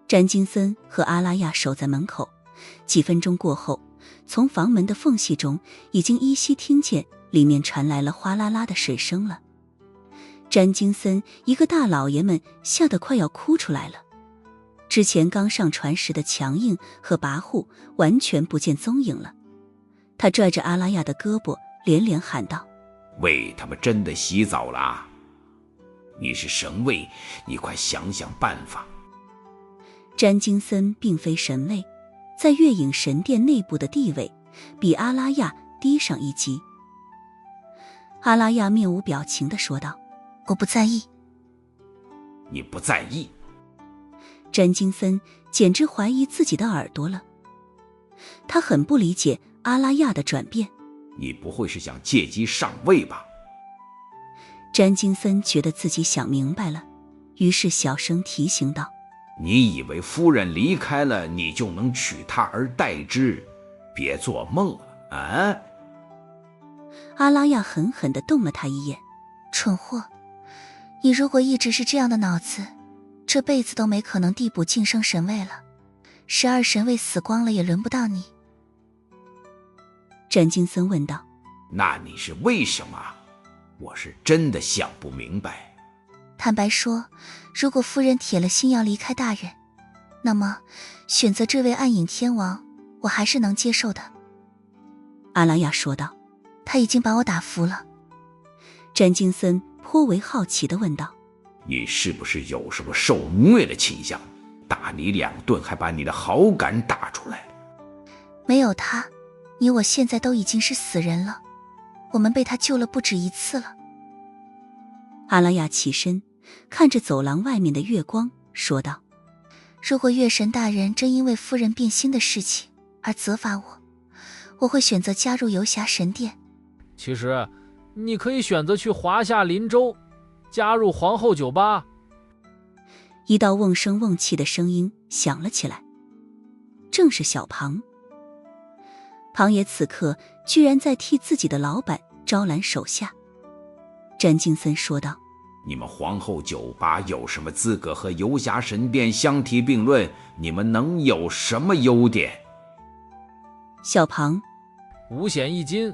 詹金森和阿拉亚守在门口，几分钟过后，从房门的缝隙中已经依稀听见里面传来了哗啦啦的水声了。詹金森一个大老爷们吓得快要哭出来了。之前刚上船时的强硬和跋扈完全不见踪影了。他拽着阿拉亚的胳膊，连连喊道：喂，他们真的洗澡了啊！你是神卫，你快想想办法。詹金森并非神卫，在月影神殿内部的地位比阿拉亚低上一级。阿拉亚面无表情地说道：我不在意。你不在意？詹金森简直怀疑自己的耳朵了。他很不理解阿拉亚的转变。你不会是想借机上位吧？詹金森觉得自己想明白了，于是小声提醒道：你以为夫人离开了，你就能取她而代之？别做梦了啊！阿拉亚狠狠地瞪了他一眼：蠢货，你如果一直是这样的脑子，这辈子都没可能递补晋升神位了。12神位死光了也轮不到你。詹金森问道：那你是为什么？我是真的想不明白。坦白说，如果夫人铁了心要离开大人，那么选择这位暗影天王，我还是能接受的。阿拉亚说道：他已经把我打服了。詹金森颇为好奇地问道：你是不是有什么受虐的倾向？打你2顿还把你的好感打出来？没有他，你我现在都已经是死人了。我们被他救了不止一次了。阿拉亚起身，看着走廊外面的月光，说道：如果月神大人真因为夫人变心的事情而责罚我，我会选择加入游侠神殿。其实你可以选择去华夏林州，加入皇后酒吧。一道瓮声瓮气的声音响了起来，正是小庞。庞爷此刻居然在替自己的老板招揽手下。詹金森说道：你们皇后酒吧有什么资格和游侠神殿相提并论？你们能有什么优点？小庞：五险一金，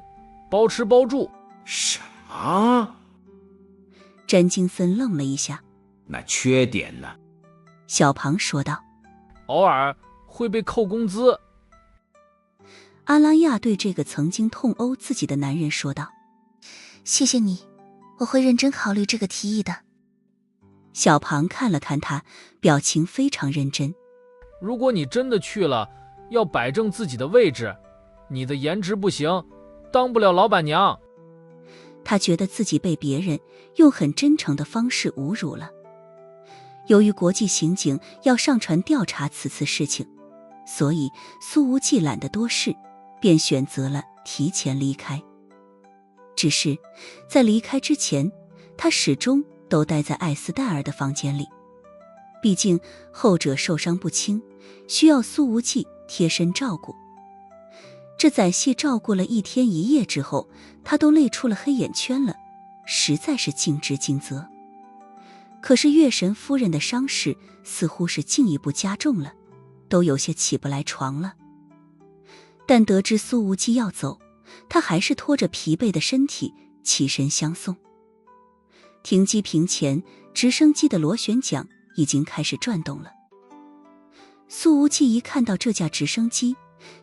包吃包住。什么？詹金森愣了一下。那缺点呢？小庞说道：偶尔会被扣工资。阿拉亚对这个曾经痛殴自己的男人说道：谢谢你，我会认真考虑这个提议的。小庞看了看他，表情非常认真。如果你真的去了，要摆正自己的位置，你的颜值不行，当不了老板娘。他觉得自己被别人用很真诚的方式侮辱了。由于国际刑警要上船调查此次事情，所以苏无忌懒得多事，便选择了提前离开。只是在离开之前，他始终都待在艾斯戴尔的房间里，毕竟后者受伤不轻，需要苏无忌贴身照顾。这仔细照顾了1天1夜之后，他都累出了黑眼圈了，实在是尽职尽责。可是月神夫人的伤势似乎是进一步加重了，都有些起不来床了。但得知苏无忌要走，他还是拖着疲惫的身体起身相送。停机坪前，直升机的螺旋桨已经开始转动了。苏无忌一看到这架直升机，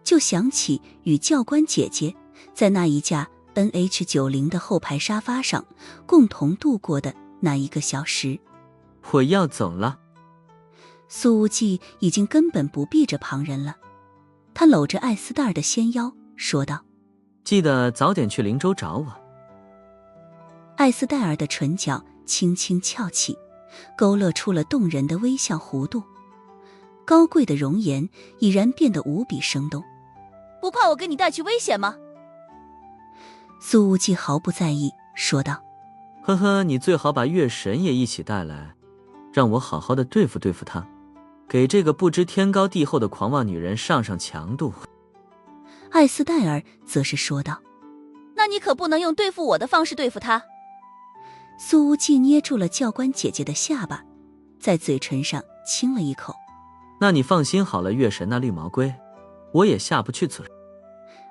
就想起与教官姐姐在那一架 NH90 的后排沙发上共同度过的那1个小时。我要走了。苏无忌已经根本不避着旁人了，他搂着艾斯戴尔的纤腰说道：记得早点去灵州找我。艾斯戴尔的唇角轻轻翘起，勾勒出了动人的微笑弧度，高贵的容颜已然变得无比生动。不怕我给你带去危险吗？苏无忌毫不在意说道：呵呵，你最好把月神也一起带来，让我好好的对付对付他，给这个不知天高地厚的狂妄女人上上强度。艾斯戴尔则是说道：那你可不能用对付我的方式对付他。苏无忌捏住了教官姐姐的下巴，在嘴唇上亲了一口。那你放心好了，月神那绿毛龟，我也下不去嘴。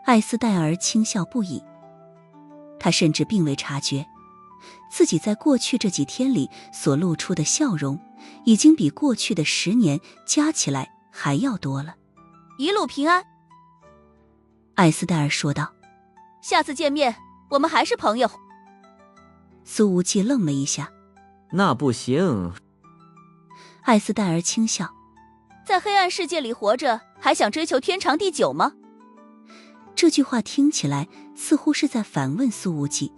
艾斯戴尔轻笑不已，他甚至并未察觉，自己在过去这几天里所露出的笑容，已经比过去的10年加起来还要多了。一路平安，艾斯戴尔说道。下次见面，我们还是朋友。苏无忌愣了一下。那不行。艾斯戴尔轻笑。在黑暗世界里活着，还想追求天长地久吗？这句话听起来似乎是在反问苏无忌，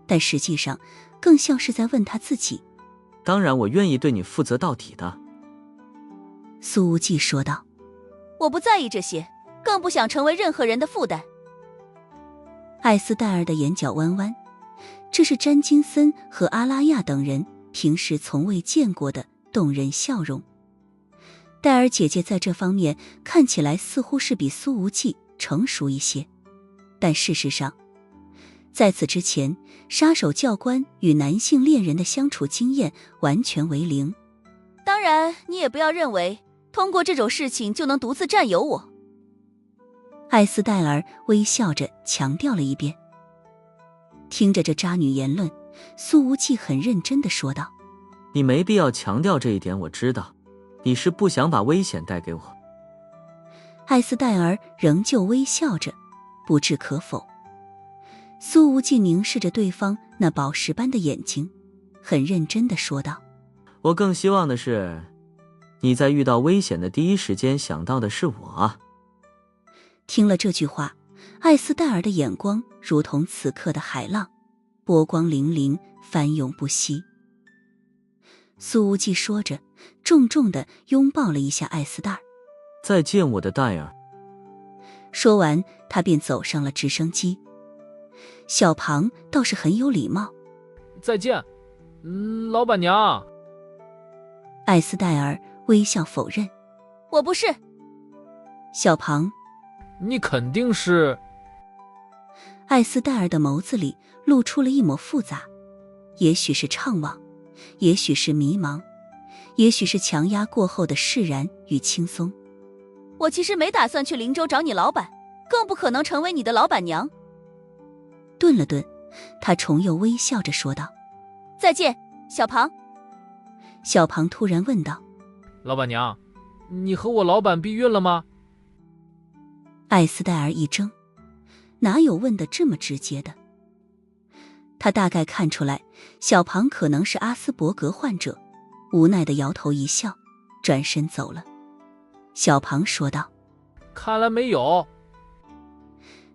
但实际上更像是在问他自己。当然我愿意对你负责到底的。苏无忌说道。我不在意这些，更不想成为任何人的负担。艾斯戴尔的眼角弯弯，这是詹金森和阿拉亚等人平时从未见过的动人笑容。戴尔姐姐在这方面看起来似乎是比苏无忌成熟一些，但事实上，在此之前，杀手教官与男性恋人的相处经验完全为零。当然，你也不要认为通过这种事情就能独自占有我。艾斯戴尔微笑着强调了一遍。听着这渣女言论，苏无忌很认真地说道：你没必要强调这一点，我知道你是不想把危险带给我。艾斯戴尔仍旧微笑着，不置可否。苏无忌凝视着对方那宝石般的眼睛，很认真地说道：我更希望的是，你在遇到危险的第一时间想到的是我。听了这句话，艾斯戴尔的眼光如同此刻的海浪，波光粼粼，翻涌不息。苏无忌说着，重重地拥抱了一下艾斯戴尔。再见，我的戴尔。说完，他便走上了直升机。小庞倒是很有礼貌。再见，老板娘。艾斯戴尔微笑否认。我不是。小庞，你肯定是。艾斯戴尔的眸子里露出了一抹复杂，也许是怅惘，也许是迷茫，也许是强压过后的释然与轻松。我其实没打算去灵州找你老板，更不可能成为你的老板娘。顿了顿，他重又微笑着说道：再见，小庞。小庞突然问道：老板娘，你和我老板避孕了吗？艾斯戴尔一怔，哪有问得这么直接的？他大概看出来小庞可能是阿斯伯格患者，无奈地摇头一笑，转身走了。小庞说道：看来没有。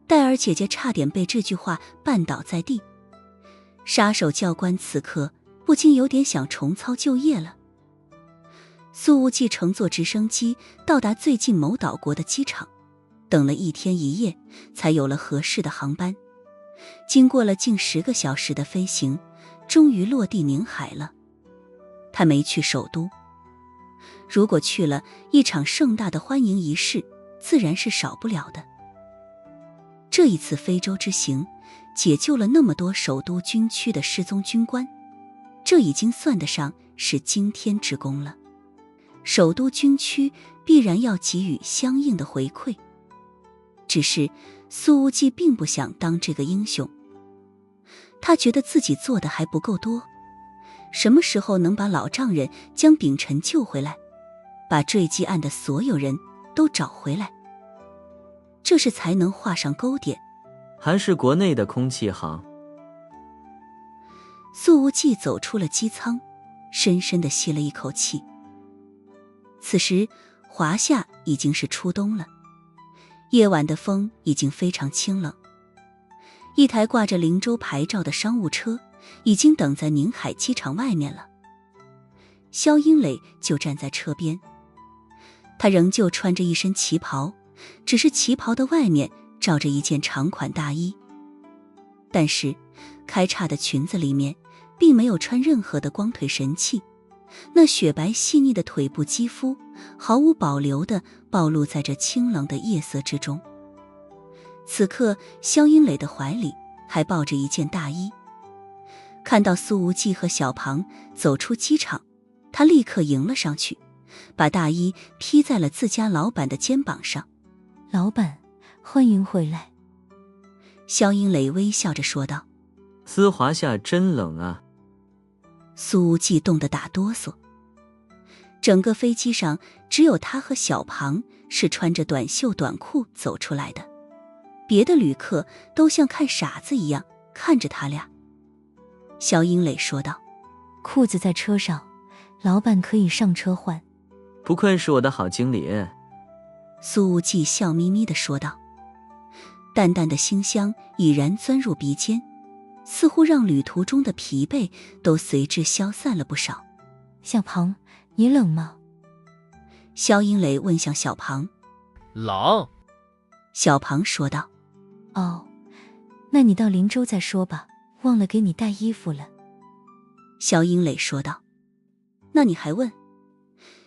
戴尔姐姐差点被这句话绊倒在地。杀手教官此刻不禁有点想重操旧业了。苏无忌乘坐直升机到达最近某岛国的机场，等了1天1夜，才有了合适的航班。经过了近10个小时的飞行，终于落地宁海了。他没去首都，如果去了，一场盛大的欢迎仪式自然是少不了的。这一次非洲之行，解救了那么多首都军区的失踪军官，这已经算得上是惊天之功了。首都军区必然要给予相应的回馈。只是苏无忌并不想当这个英雄，他觉得自己做的还不够多。什么时候能把老丈人将秉辰救回来，把坠机案的所有人都找回来，这是才能画上勾点。还是国内的空气好。苏无忌走出了机舱，深深地吸了一口气。此时华夏已经是初冬了，夜晚的风已经非常清冷。一台挂着灵州牌照的商务车已经等在宁海机场外面了。肖英磊就站在车边，他仍旧穿着一身旗袍，只是旗袍的外面罩着一件长款大衣，但是开叉的裙子里面并没有穿任何的光腿神器，那雪白细腻的腿部肌肤毫无保留地暴露在这清冷的夜色之中。此刻肖英磊的怀里还抱着一件大衣，看到苏无忌和小庞走出机场，他立刻迎了上去，把大衣披在了自家老板的肩膀上。老板，欢迎回来。肖英磊微笑着说道。丝滑下真冷啊。苏无忌冻得打哆嗦。整个飞机上只有他和小庞是穿着短袖短裤走出来的，别的旅客都像看傻子一样看着他俩。肖英磊说道。裤子在车上，老板可以上车换。不愧是我的好经理。苏无忌笑眯眯地说道。淡淡的馨香已然钻入鼻尖，似乎让旅途中的疲惫都随之消散了不少。小庞，你冷吗？肖英磊问向小庞。冷。小庞说道。哦，那你到林州再说吧，忘了给你带衣服了。肖英磊说道。那你还问？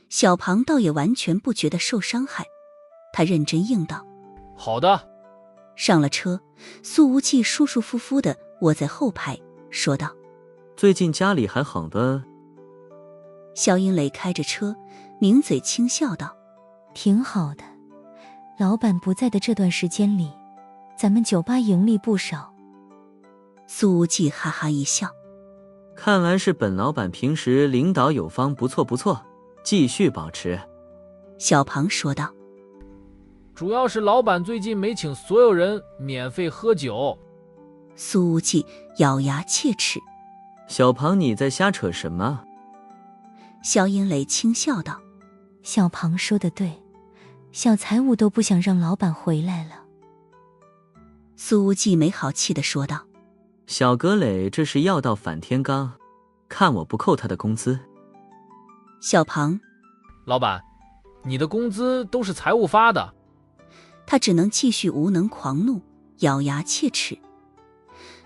小庞倒也完全不觉得受伤害，他认真应道。好的。上了车，苏无忌舒舒服服地窝在后排，说道。最近家里还好的？肖英磊开着车，抿嘴轻笑道。挺好的，老板不在的这段时间里，咱们酒吧盈利不少。苏无忌哈哈一笑。看来是本老板平时领导有方，不错不错，继续保持。小庞说道。主要是老板最近没请所有人免费喝酒。苏无忌咬牙切齿。小庞，你在瞎扯什么？肖英磊轻笑道。小庞说的对，小财务都不想让老板回来了。苏无忌没好气地说道。小葛磊这是要到反天罡，看我不扣他的工资。小庞，老板，你的工资都是财务发的。他只能继续无能狂怒，咬牙切齿。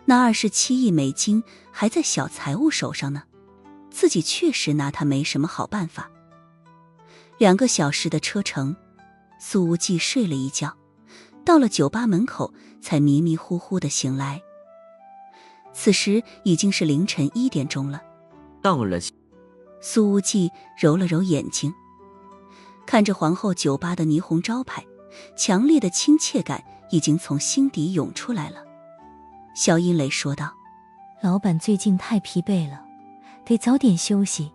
那27亿美金还在小财务手上呢，自己确实拿他没什么好办法。2个小时的车程，苏无忌睡了一觉，到了酒吧门口才迷迷糊糊地醒来。此时已经是凌晨1点钟了。到了。苏无忌揉了揉眼睛，看着皇后酒吧的霓虹招牌，强烈的亲切感已经从心底涌出来了。肖英磊说道。老板最近太疲惫了，得早点休息。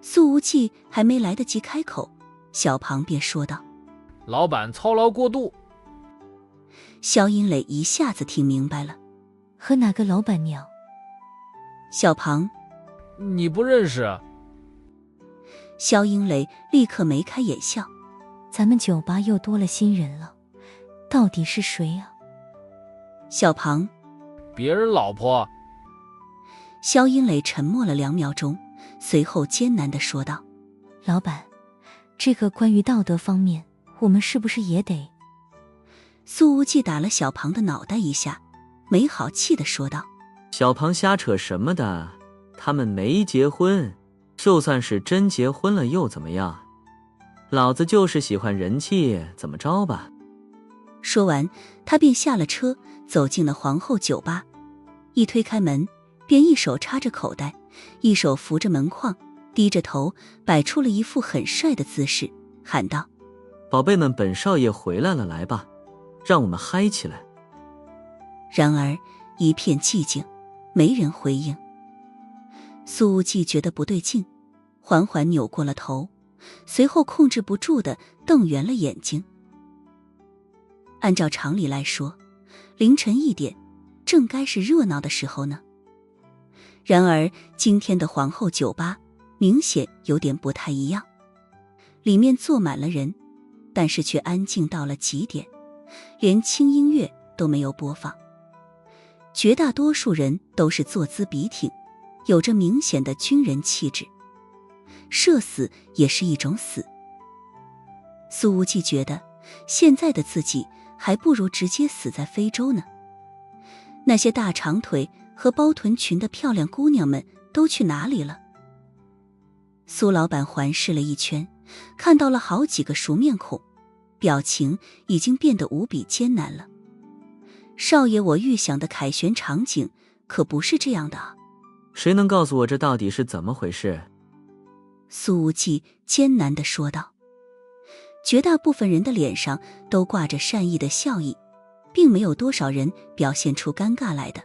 苏无忌还没来得及开口，小庞便说道。老板操劳过度。肖英磊一下子听明白了。和哪个老板娘？小庞，你不认识？肖英磊立刻眉开眼笑。咱们酒吧又多了新人了，到底是谁啊？小庞，别人老婆。肖英磊沉默了2秒钟，随后艰难地说道。老板，这个关于道德方面，我们是不是也得？苏无忌打了小庞的脑袋一下，没好气地说道。小庞瞎扯什么的，他们没结婚，就算是真结婚了又怎么样？老子就是喜欢人气，怎么着吧？说完，他便下了车，走进了皇后酒吧。一推开门，便一手插着口袋，一手扶着门框，低着头，摆出了一副很帅的姿势，喊道：宝贝们，本少爷回来了，来吧，让我们嗨起来。然而一片寂静，没人回应。苏无忌觉得不对劲，缓缓扭过了头，随后控制不住地瞪圆了眼睛。按照常理来说，凌晨1点正该是热闹的时候呢。然而今天的皇后酒吧明显有点不太一样，里面坐满了人，但是却安静到了极点，连轻音乐都没有播放。绝大多数人都是坐姿笔挺，有着明显的军人气质，社死也是一种死。苏无忌觉得现在的自己还不如直接死在非洲呢。那些大长腿和包臀裙的漂亮姑娘们都去哪里了？苏老板环视了一圈，看到了好几个熟面孔，表情已经变得无比艰难了。少爷，我预想的凯旋场景可不是这样的啊。谁能告诉我这到底是怎么回事？苏无忌艰难地说道。绝大部分人的脸上都挂着善意的笑意，并没有多少人表现出尴尬来的。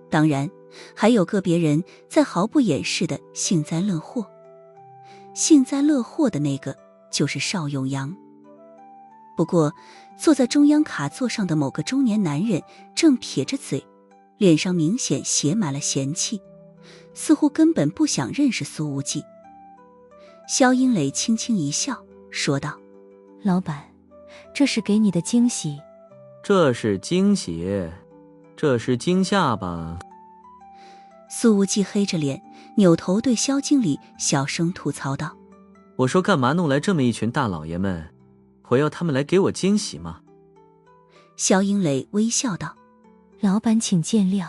当然，还有个别人在毫不掩饰地幸灾乐祸。幸灾乐祸的那个就是邵永阳。不过，坐在中央卡座上的某个中年男人正撇着嘴，脸上明显写满了嫌弃，似乎根本不想认识苏无忌。萧英磊轻轻一笑，说道：老板，这是给你的惊喜。这是惊喜，这是惊吓吧？苏无忌黑着脸，扭头对萧经理小声吐槽道：我说干嘛弄来这么一群大老爷们？我要他们来给我惊喜吗？萧英磊微笑道：老板请见谅，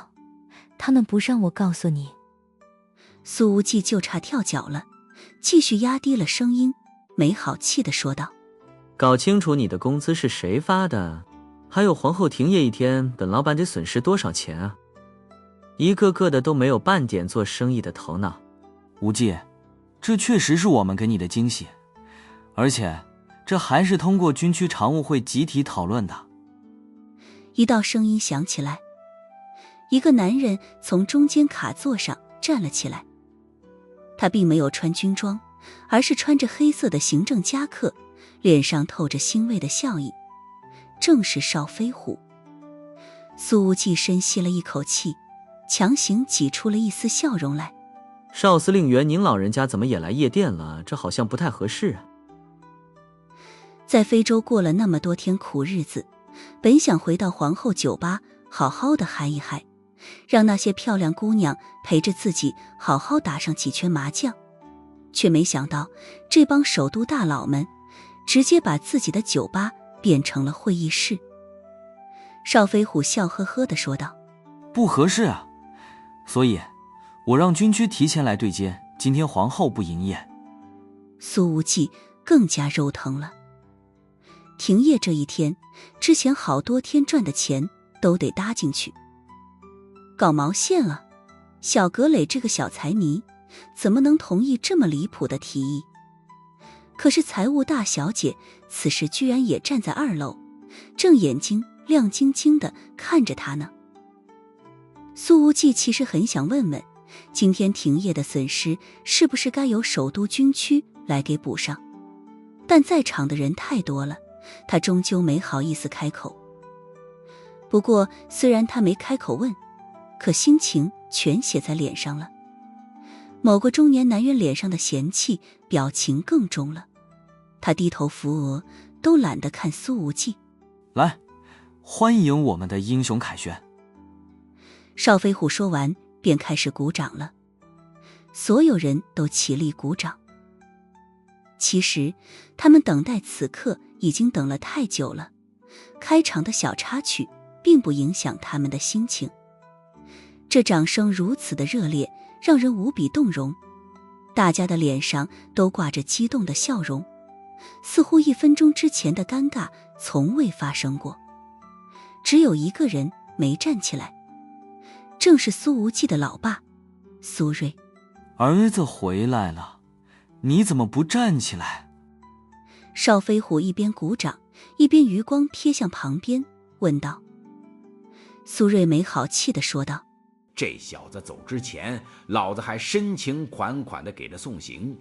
他们不让我告诉你。苏无忌就差跳脚了，继续压低了声音，没好气地说道：搞清楚你的工资是谁发的，还有皇后停业一天，本老板得损失多少钱啊？一个个的都没有半点做生意的头脑。无忌，这确实是我们给你的惊喜，而且这还是通过军区常务会集体讨论的。一道声音响起来，一个男人从中间卡座上站了起来。他并没有穿军装，而是穿着黑色的行政夹克，脸上透着欣慰的笑意，正是邵飞虎。苏无忌深吸了一口气，强行挤出了一丝笑容来。邵司令员，您老人家怎么也来夜店了？这好像不太合适啊。在非洲过了那么多天苦日子，本想回到皇后酒吧好好的嗨一嗨，让那些漂亮姑娘陪着自己好好打上几圈麻将，却没想到这帮首都大佬们直接把自己的酒吧变成了会议室。邵飞虎笑呵呵地说道：不合适啊，所以我让军区提前来对接，今天皇后不营业。苏无忌更加肉疼了。停业这一天，之前好多天赚的钱都得搭进去。搞毛线啊！小葛磊这个小财迷怎么能同意这么离谱的提议？可是财务大小姐此时居然也站在2楼，正眼睛亮晶晶地看着他呢。苏无忌其实很想问问，今天停业的损失是不是该由首都军区来给补上，但在场的人太多了，他终究没好意思开口。不过虽然他没开口问，可心情全写在脸上了。某个中年男人脸上的嫌弃表情更重了，他低头扶额，都懒得看苏无忌。来，欢迎我们的英雄凯旋。邵飞虎说完便开始鼓掌了，所有人都起立鼓掌。其实他们等待此刻已经等了太久了，开场的小插曲并不影响他们的心情。这掌声如此的热烈，让人无比动容，大家的脸上都挂着激动的笑容，似乎1分钟之前的尴尬从未发生过。只有一个人没站起来，正是苏无忌的老爸苏瑞。儿子回来了，你怎么不站起来？邵飞虎一边鼓掌，一边余光瞥向旁边，问道。苏瑞没好气地说道：这小子走之前，老子还深情款款地给他送行，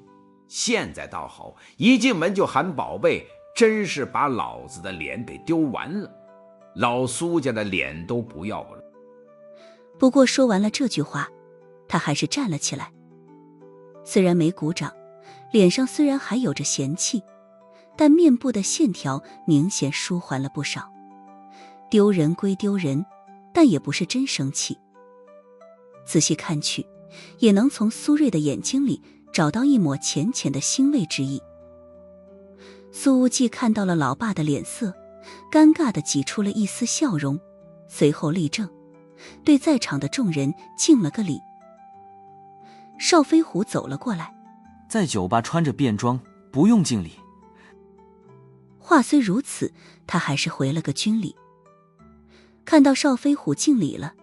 现在倒好，一进门就喊宝贝，真是把老子的脸给丢完了，老苏家的脸都不要了。不过说完了这句话，他还是站了起来。虽然没鼓掌，脸上虽然还有着嫌弃，但面部的线条明显舒缓了不少。丢人归丢人，但也不是真生气。仔细看去，也能从苏瑞的眼睛里找到一抹浅浅的欣慰之意。苏无忌看到了老爸的脸色，尴尬地挤出了一丝笑容，随后立正，对在场的众人敬了个礼。邵飞虎走了过来，在酒吧穿着便装，不用敬礼。话虽如此，他还是回了个军礼。看到邵飞虎敬礼了，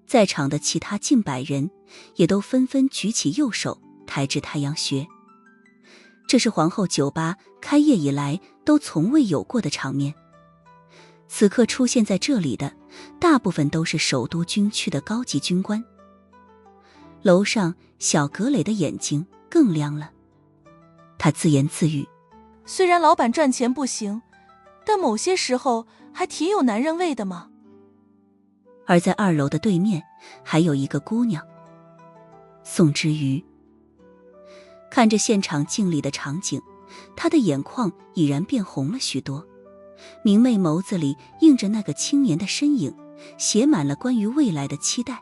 在场的其他近100人也都纷纷举起右手抬至太阳穴，这是皇后酒吧开业以来都从未有过的场面。此刻出现在这里的大部分都是首都军区的高级军官。楼上小葛磊的眼睛更亮了，他自言自语：虽然老板赚钱不行，但某些时候还挺有男人味的嘛。而在2楼的对面还有一个姑娘，宋之瑜。看着现场敬礼的场景，她的眼眶已然变红了许多，明媚眸子里映着那个青年的身影，写满了关于未来的期待。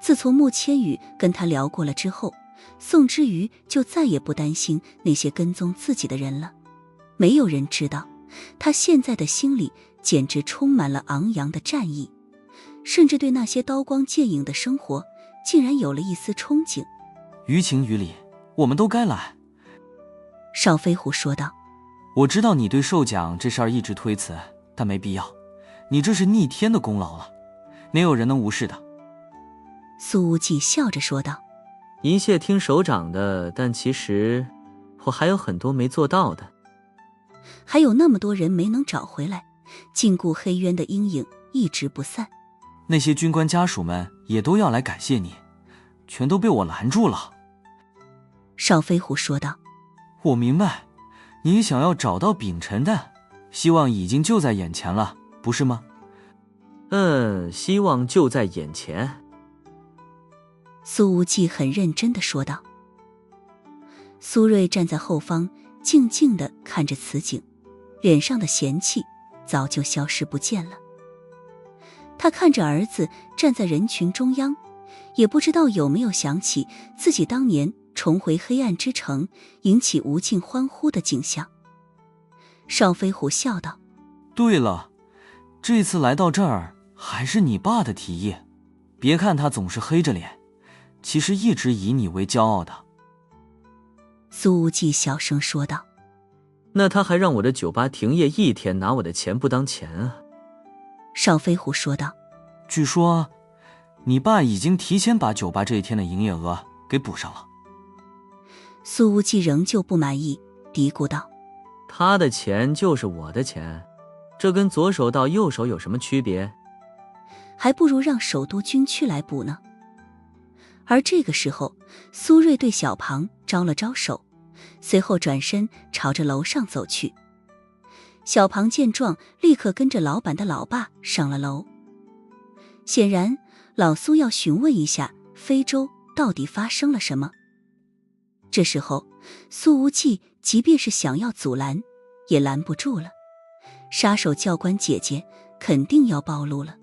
自从穆千羽跟他聊过了之后，宋之瑜就再也不担心那些跟踪自己的人了。没有人知道，他现在的心里简直充满了昂扬的战意，甚至对那些刀光剑影的生活竟然有了一丝憧憬。于情于理，我们都该来。邵飞虎说道。我知道你对授奖这事儿一直推辞，但没必要，你这是逆天的功劳了，哪有人能无视的？苏无忌笑着说道。一切听首长的，但其实我还有很多没做到的。还有那么多人没能找回来，禁锢黑渊的阴影一直不散。那些军官家属们也都要来感谢你，全都被我拦住了。邵飞虎说道。我明白，你想要找到秉承的希望已经就在眼前了，不是吗？希望就在眼前。苏无忌很认真地说道。苏瑞站在后方，静静地看着此景，脸上的嫌弃早就消失不见了。他看着儿子站在人群中央，也不知道有没有想起自己当年重回黑暗之城，引起无尽欢呼的景象。邵飞虎笑道：对了，这次来到这儿还是你爸的提议，别看他总是黑着脸，其实一直以你为骄傲的。苏无忌小声说道。那他还让我的酒吧停业1天，拿我的钱不当钱啊。邵飞虎说道。据说你爸已经提前把酒吧这一天的营业额给补上了。苏无忌仍旧不满意，嘀咕道：他的钱就是我的钱，这跟左手到右手有什么区别？还不如让首都军区来补呢。而这个时候，苏瑞对小庞招了招手，随后转身朝着楼上走去。小庞见状，立刻跟着老板的老爸上了楼。显然，老苏要询问一下非洲到底发生了什么。这时候，苏无忌即便是想要阻拦，也拦不住了。杀手教官姐姐肯定要暴露了。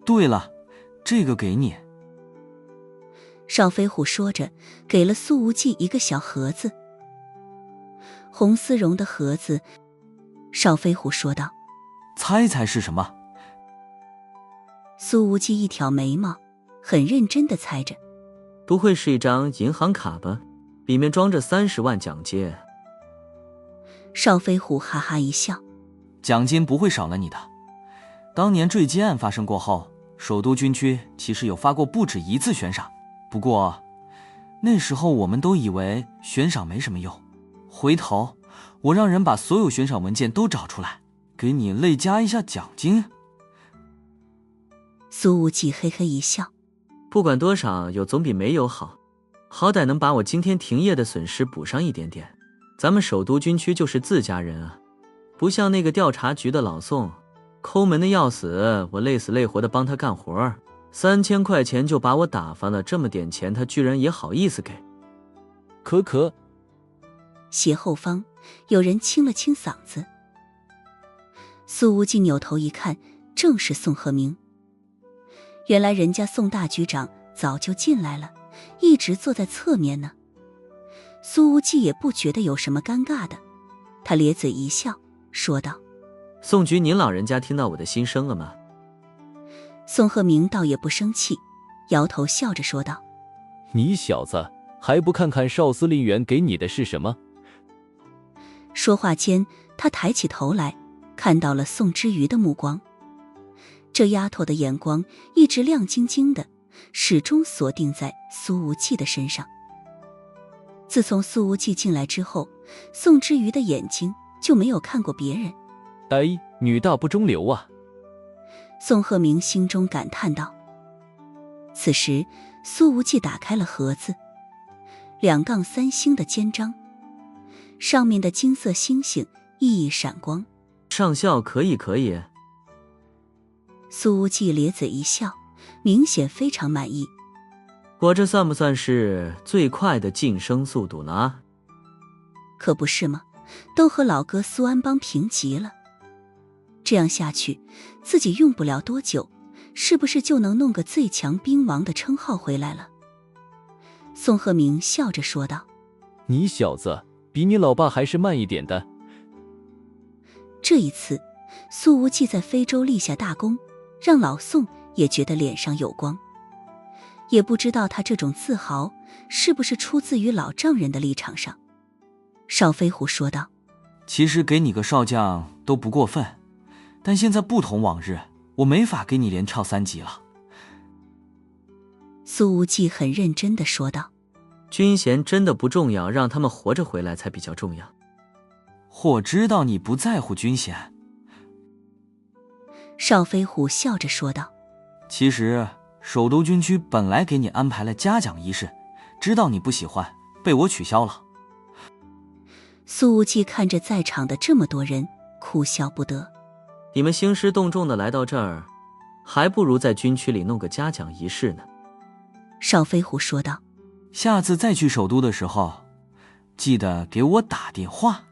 对了，这个给你。邵飞虎说着，给了苏无忌一个小盒子。红丝绒的盒子。邵飞虎说道：猜猜是什么？苏无忌一挑眉毛，很认真地猜着。不会是一张银行卡吧？里面装着30万奖金。邵飞虎哈哈一笑：奖金不会少了你的。当年坠机案发生过后，首都军区其实有发过不止1次悬赏，不过那时候我们都以为悬赏没什么用，回头我让人把所有悬赏文件都找出来，给你累加一下奖金。苏无忌嘿嘿一笑：不管多少，有总比没有好，好歹能把我今天停业的损失补上一点点。咱们首都军区就是自家人啊，不像那个调查局的老宋，抠门的要死，我累死累活的帮他干活，3000块钱就把我打发了，这么点钱他居然也好意思给。可斜后方有人清了清嗓子。苏无忌扭头一看，正是宋鹤鸣。原来人家宋大局长早就进来了，一直坐在侧面呢。苏无忌也不觉得有什么尴尬的，他咧嘴一笑，说道：宋局，您老人家听到我的心声了吗？宋鹤鸣倒也不生气，摇头笑着说道：你小子还不看看邵司令员给你的是什么？说话间，他抬起头来，看到了宋之瑜的目光。这丫头的眼光一直亮晶晶的，始终锁定在苏无忌的身上。自从苏无忌进来之后，宋之瑜的眼睛就没有看过别人。哎，女大不中留啊！宋鹤鸣心中感叹道。此时，苏无忌打开了盒子，2杠3星的肩章，上面的金色星星熠熠闪光。上校可以。苏无忌咧嘴一笑，明显非常满意。我这算不算是最快的晋升速度呢？可不是吗？都和老哥苏安邦平级了。这样下去，自己用不了多久，是不是就能弄个最强兵王的称号回来了？宋鹤鸣笑着说道。你小子比你老爸还是慢一点的。这一次，苏无忌在非洲立下大功，让老宋也觉得脸上有光。也不知道他这种自豪是不是出自于老丈人的立场上。邵飞虎说道。其实给你个少将都不过分，但现在不同往日，我没法给你连跳3级了。苏无忌很认真地说道。军衔真的不重要，让他们活着回来才比较重要。我知道你不在乎军衔。邵飞虎笑着说道。其实首都军区本来给你安排了嘉奖仪式，知道你不喜欢，被我取消了。苏无忌看着在场的这么多人，哭笑不得。你们兴师动众的来到这儿，还不如在军区里弄个嘉奖仪式呢。邵飞虎说道。下次再去首都的时候，记得给我打电话。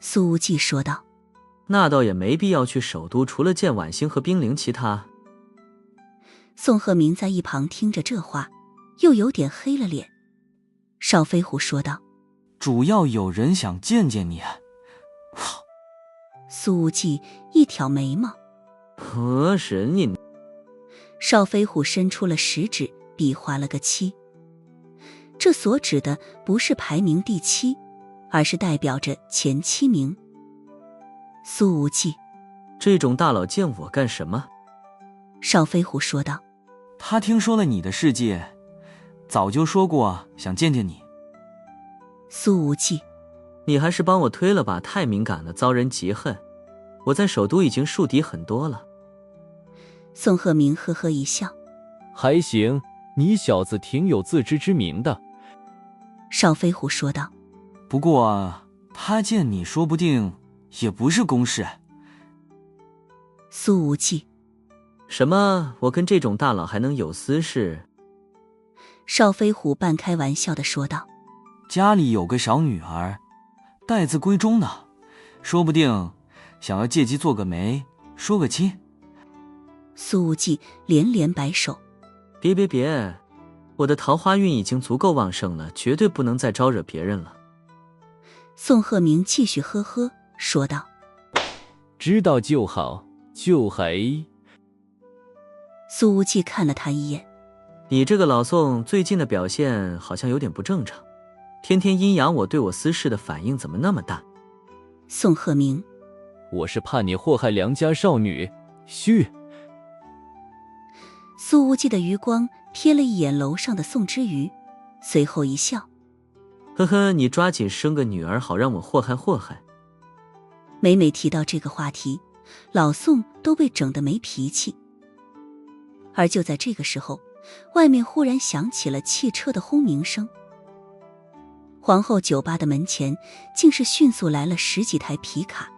苏无忌说道。那倒也没必要去首都，除了见晚星和冰凌，其他……宋鹤鸣在一旁听着这话，又有点黑了脸。邵飞虎说道。主要有人想见见你。苏无忌一挑眉毛。何神你！邵飞虎伸出了食指，比划了个7。这所指的不是排名第7，而是代表着前7名。苏无忌，这种大佬见我干什么？邵飞虎说道。他听说了你的事迹，早就说过想见见你。苏无忌，你还是帮我推了吧，太敏感了，遭人嫉恨。我在首都已经树敌很多了。宋鹤鸣呵呵一笑。还行，你小子挺有自知之明的。邵飞虎说道。不过他见你说不定也不是公事。苏无忌，什么？我跟这种大佬还能有私事？邵飞虎半开玩笑地说道。家里有个小女儿，待字闺中呢，说不定想要借机做个媒，说个亲。苏无忌连连摆手。别，我的桃花运已经足够旺盛了，绝对不能再招惹别人了。宋鹤鸣继续呵呵说道。知道就好，就还……苏无忌看了他一眼。你这个老宋最近的表现好像有点不正常，天天阴阳我，对我私事的反应怎么那么大？宋鹤鸣，我是怕你祸害良家少女。嘘。苏无忌的余光瞥了一眼楼上的宋之瑜，随后一笑。呵呵，你抓紧生个女儿，好让我祸害。每每提到这个话题，老宋都被整得没脾气。而就在这个时候，外面忽然响起了汽车的轰鸣声。皇后酒吧的门前竟是迅速来了10几台皮卡，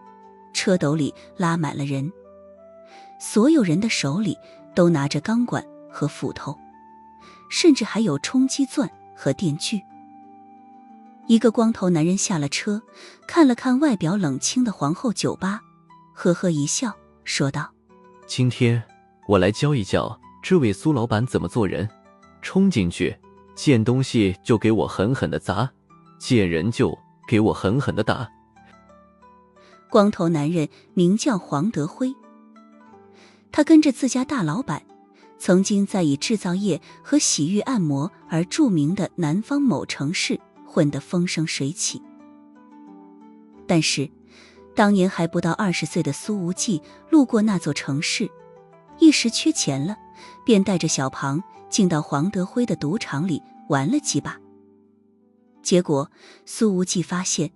车斗里拉满了人，所有人的手里都拿着钢管和斧头，甚至还有冲击钻和电锯。一个光头男人下了车，看了看外表冷清的皇后酒吧，呵呵一笑说道：今天我来教一教这位苏老板怎么做人。冲进去，见东西就给我狠狠的砸，见人就给我狠狠的打。光头男人名叫黄德辉，他跟着自家大老板，曾经在以制造业和洗浴按摩而著名的南方某城市混得风生水起。但是当年还不到20岁的苏无忌路过那座城市，一时缺钱了，便带着小庞进到黄德辉的赌场里玩了几把。结果苏无忌发现，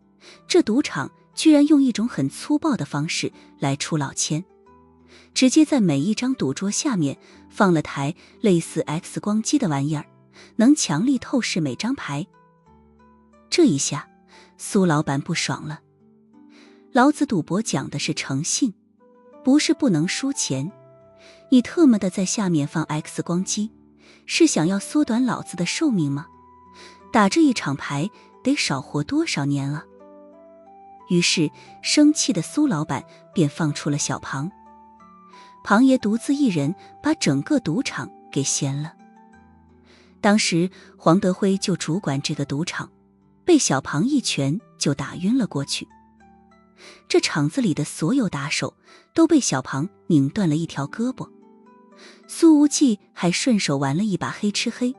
这赌场居然用一种很粗暴的方式来出老千，直接在每一张赌桌下面放了台类似 X 光机的玩意儿，能强力透视每张牌。这一下苏老板不爽了，老子赌博讲的是诚信，不是不能输钱，你特么的在下面放 X 光机，是想要缩短老子的寿命吗？打这一场牌得少活多少年啊？于是生气的苏老板便放出了小庞，庞爷独自一人把整个赌场给掀了。当时黄德辉就主管这个赌场，被小庞一拳就打晕了过去。这场子里的所有打手都被小庞拧断了一条胳膊。苏无忌还顺手玩了一把黑吃黑，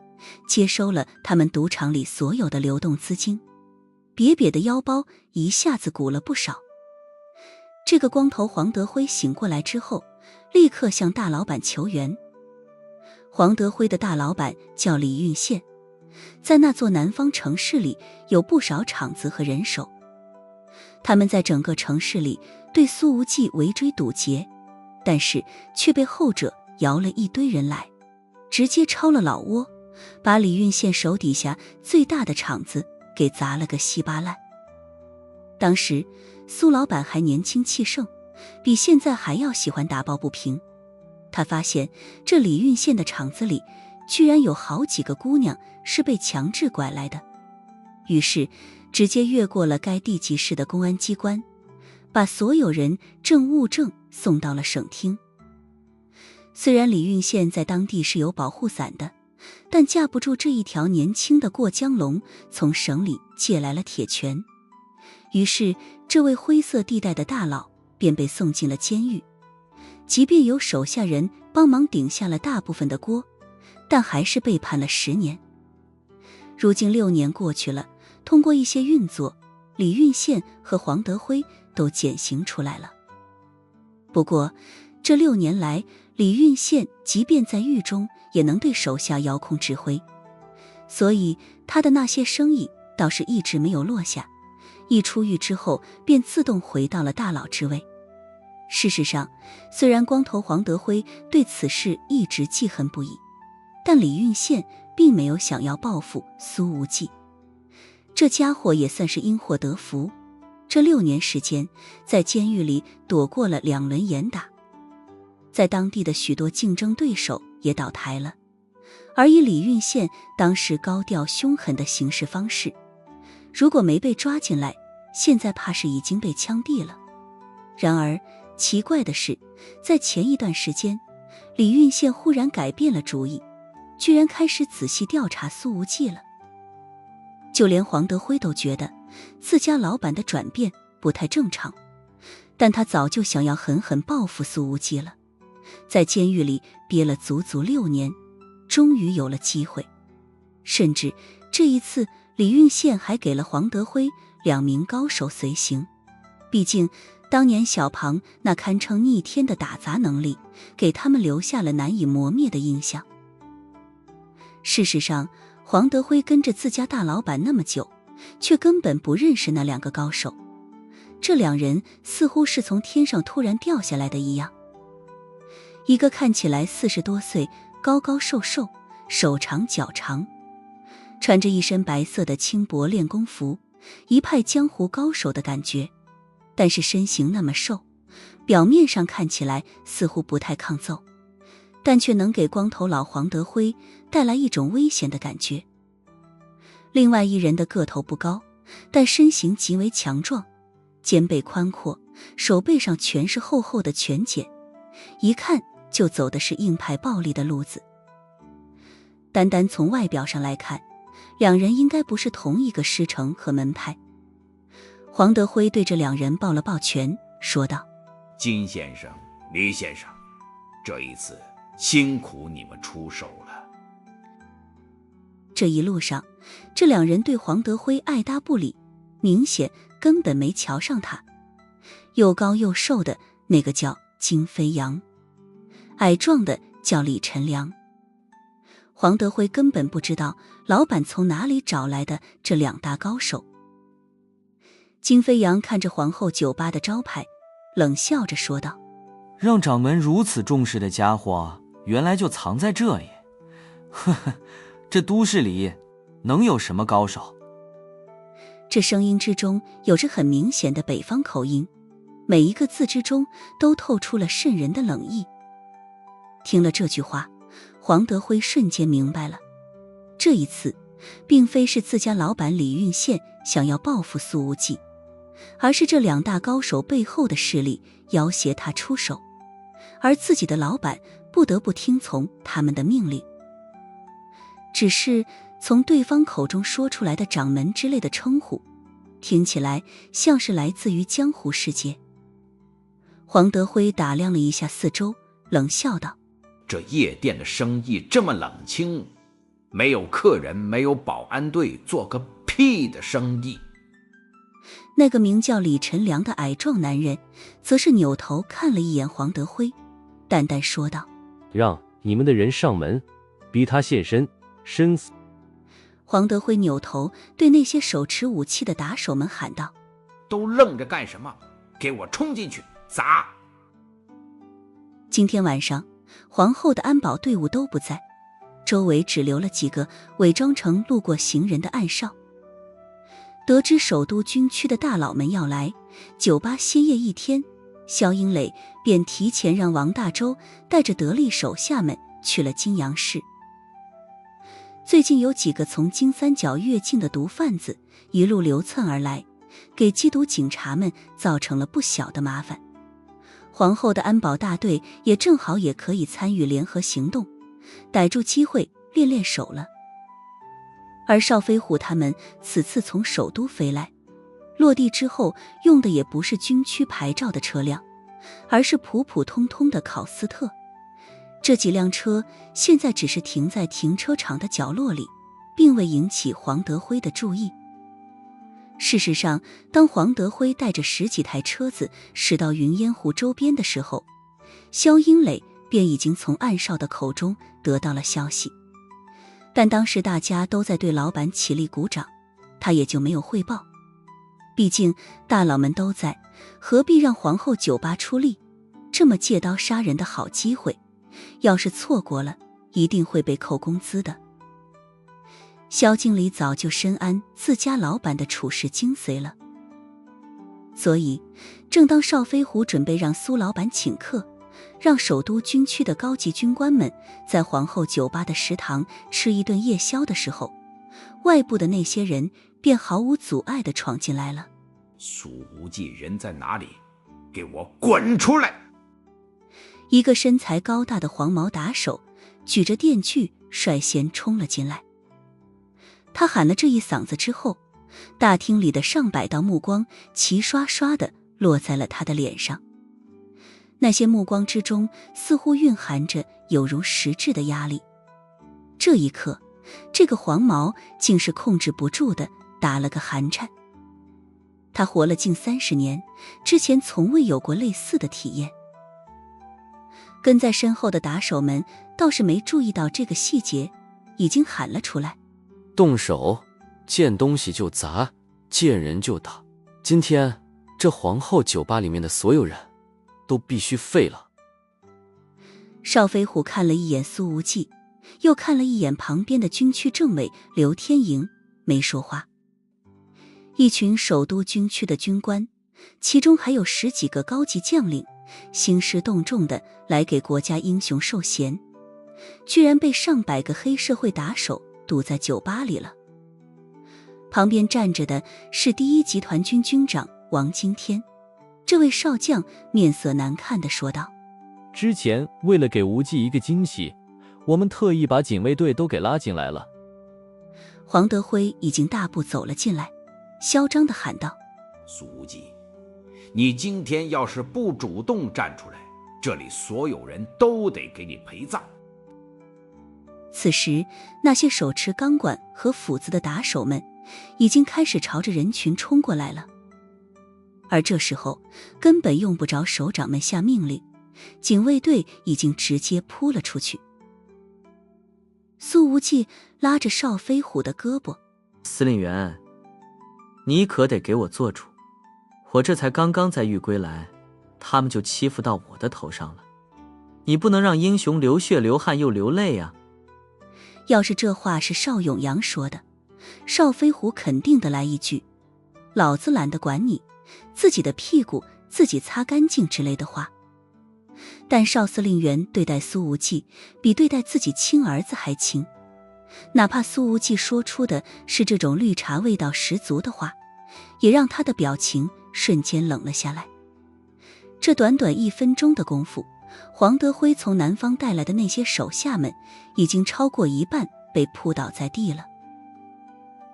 接收了他们赌场里所有的流动资金，瘪瘪的腰包一下子鼓了不少。这个光头黄德辉醒过来之后，立刻向大老板求援。黄德辉的大老板叫李运宪，在那座南方城市里有不少场子和人手，他们在整个城市里对苏无忌围追堵截，但是却被后者摇了一堆人来，直接抄了老窝，把李运宪手底下最大的场子给砸了个稀巴烂。当时苏老板还年轻气盛，比现在还要喜欢打抱不平。他发现这李运宪的场子里居然有好几个姑娘是被强制拐来的，于是直接越过了该地级市的公安机关，把所有人证物证送到了省厅。虽然李运宪在当地是有保护伞的，但架不住这一条年轻的过江龙从省里借来了铁拳，于是这位灰色地带的大佬便被送进了监狱。即便有手下人帮忙顶下了大部分的锅，但还是被判了10年。如今6年过去了，通过一些运作，李运宪和黄德辉都减刑出来了。不过这6年来，李运宪即便在狱中也能对手下遥控指挥，所以他的那些生意倒是一直没有落下，一出狱之后便自动回到了大佬之位。事实上，虽然光头黄德辉对此事一直记恨不已，但李运宪并没有想要报复苏无忌。这家伙也算是因祸得福，这6年时间在监狱里躲过了2轮严打，在当地的许多竞争对手也倒台了。而以李运宪当时高调凶狠的行事方式，如果没被抓进来，现在怕是已经被枪毙了。然而奇怪的是，在前一段时间，李运宪忽然改变了主意，居然开始仔细调查苏无忌了。就连黄德辉都觉得自家老板的转变不太正常，但他早就想要狠狠报复苏无忌了，在监狱里憋了足足6年，终于有了机会。甚至这一次李运宪还给了黄德辉2名高手随行，毕竟当年小庞那堪称逆天的打杂能力，给他们留下了难以磨灭的印象。事实上，黄德辉跟着自家大老板那么久，却根本不认识那2个高手，这2人似乎是从天上突然掉下来的一样。一个看起来40多岁，高高瘦瘦，手长脚长，穿着一身白色的轻薄练功服，一派江湖高手的感觉，但是身形那么瘦，表面上看起来似乎不太抗揍，但却能给光头佬黄德辉带来一种危险的感觉。另外一人的个头不高，但身形极为强壮，肩背宽阔，手背上全是厚厚的拳茧，一看就走的是硬派暴力的路子。单单从外表上来看，2人应该不是同一个师承和门派。黄德辉对这2人抱了抱拳，说道：金先生、李先生，这一次辛苦你们出手了。这一路上，这2人对黄德辉爱搭不理，明显根本没瞧上他。又高又瘦的那个叫金飞扬，矮壮的叫李晨良。黄德辉根本不知道老板从哪里找来的这2大高手。金飞扬看着皇后酒吧的招牌，冷笑着说道：让掌门如此重视的家伙，原来就藏在这里。呵呵，这都市里能有什么高手？这声音之中有着很明显的北方口音，每一个字之中都透出了渗人的冷意。听了这句话，黄德辉瞬间明白了，这一次并非是自家老板李运宪想要报复苏无忌，而是这2大高手背后的势力要挟他出手，而自己的老板不得不听从他们的命令。只是从对方口中说出来的掌门之类的称呼，听起来像是来自于江湖世界。黄德辉打量了一下四周，冷笑道：这夜店的生意这么冷清，没有客人，没有保安队，做个屁的生意。那个名叫李晨良的矮壮男人则是扭头看了一眼黄德辉，淡淡说道：让你们的人上门，逼他现身，生死。黄德辉扭头对那些手持武器的打手们喊道：都愣着干什么？给我冲进去砸！今天晚上皇后的安保队伍都不在，周围只留了几个伪装成路过行人的暗哨。得知首都军区的大佬们要来，酒吧歇业一天，萧英磊便提前让王大洲带着得力手下们去了金阳市。最近有几个从金三角越境的毒贩子一路流窜而来，给缉毒警察们造成了不小的麻烦。皇后的安保大队也正好也可以参与联合行动，逮住机会练练手了。而邵飞虎他们此次从首都飞来，落地之后用的也不是军区牌照的车辆，而是普普通通的考斯特。这几辆车现在只是停在停车场的角落里，并未引起黄德辉的注意。事实上，当黄德辉带着10几台车子驶到云烟湖周边的时候，萧英磊便已经从暗哨的口中得到了消息。但当时大家都在对老板起立鼓掌，他也就没有汇报。毕竟大佬们都在，何必让皇后酒吧出力？这么借刀杀人的好机会，要是错过了，一定会被扣工资的。萧经理早就深谙自家老板的处事精髓了，所以正当邵飞虎准备让苏老板请客，让首都军区的高级军官们在皇后酒吧的食堂吃一顿夜宵的时候，外部的那些人便毫无阻碍地闯进来了。苏无忌人在哪里？给我滚出来！一个身材高大的黄毛打手举着电锯率先冲了进来。他喊了这一嗓子之后，大厅里的上百道目光齐刷刷地落在了他的脸上。那些目光之中似乎蕴含着有如实质的压力。这一刻，这个黄毛竟是控制不住地打了个寒颤。他活了近30年，之前从未有过类似的体验。跟在身后的打手们倒是没注意到这个细节，已经喊了出来：动手，见东西就砸，见人就打。今天这皇后酒吧里面的所有人都必须废了。邵飞虎看了一眼苏无忌，又看了一眼旁边的军区政委刘天营，没说话。一群首都军区的军官，其中还有10几个高级将领，兴师动众的来给国家英雄授衔，居然被上百个黑社会打手堵在酒吧里了。旁边站着的是第1集团军军长王惊天，这位少将面色难看地说道：之前为了给无忌一个惊喜，我们特意把警卫队都给拉进来了。黄德辉已经大步走了进来，嚣张地喊道：苏无忌，你今天要是不主动站出来，这里所有人都得给你陪葬。此时那些手持钢管和斧子的打手们已经开始朝着人群冲过来了。而这时候根本用不着首长们下命令，警卫队已经直接扑了出去。苏无忌拉着邵飞虎的胳膊：“司令员，你可得给我做主，我这才刚刚在玉归来，他们就欺负到我的头上了。你不能让英雄流血流汗又流泪啊！”要是这话是邵永阳说的，邵飞虎肯定的来一句：“老子懒得管你，自己的屁股自己擦干净”之类的话。但邵司令员对待苏无忌比对待自己亲儿子还亲，哪怕苏无忌说出的是这种绿茶味道十足的话，也让他的表情瞬间冷了下来。这短短1分钟的功夫，黄德辉从南方带来的那些手下们已经超过一半被扑倒在地了。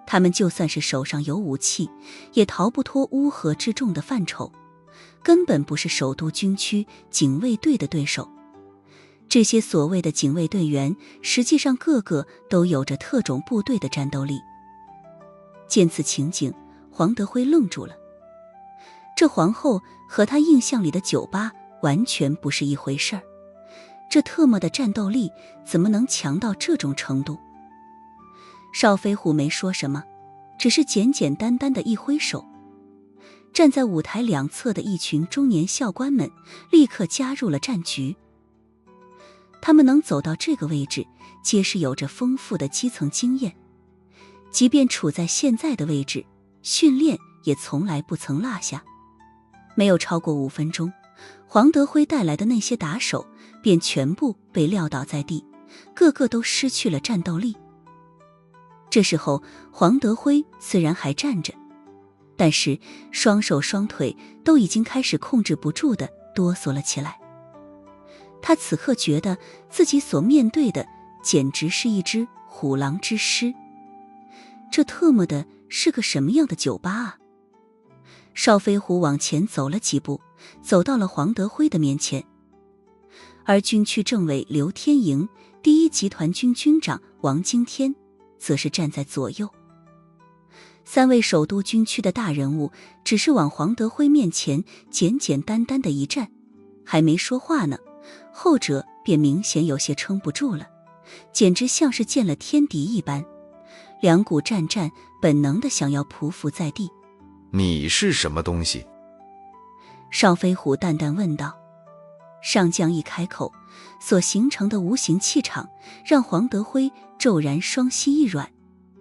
他们就算是手上有武器，也逃不脱乌合之众的范畴，根本不是首都军区警卫队的对手。这些所谓的警卫队员，实际上个个都有着特种部队的战斗力。见此情景，黄德辉愣住了。这皇后和他印象里的酒吧完全不是一回事儿，这特么的战斗力怎么能强到这种程度？邵飞虎没说什么，只是简简单单的一挥手。站在舞台两侧的一群中年校官们立刻加入了战局。他们能走到这个位置，皆是有着丰富的基层经验，即便处在现在的位置，训练也从来不曾落下。没有超过5分钟，黄德辉带来的那些打手便全部被撂倒在地，个个都失去了战斗力。这时候黄德辉虽然还站着，但是双手双腿都已经开始控制不住地哆嗦了起来。他此刻觉得自己所面对的简直是一只虎狼之师。这特么的是个什么样的酒吧啊？邵飞虎往前走了几步，走到了黄德辉的面前，而军区政委刘天营、第一集团军军长王惊天则是站在左右。3位首都军区的大人物只是往黄德辉面前简简单单的一站，还没说话呢，后者便明显有些撑不住了，简直像是见了天敌一般，两股战本能的想要匍匐在地。你是什么东西？邵飞虎淡淡问道。上将一开口，所形成的无形气场让黄德辉骤然双膝一软，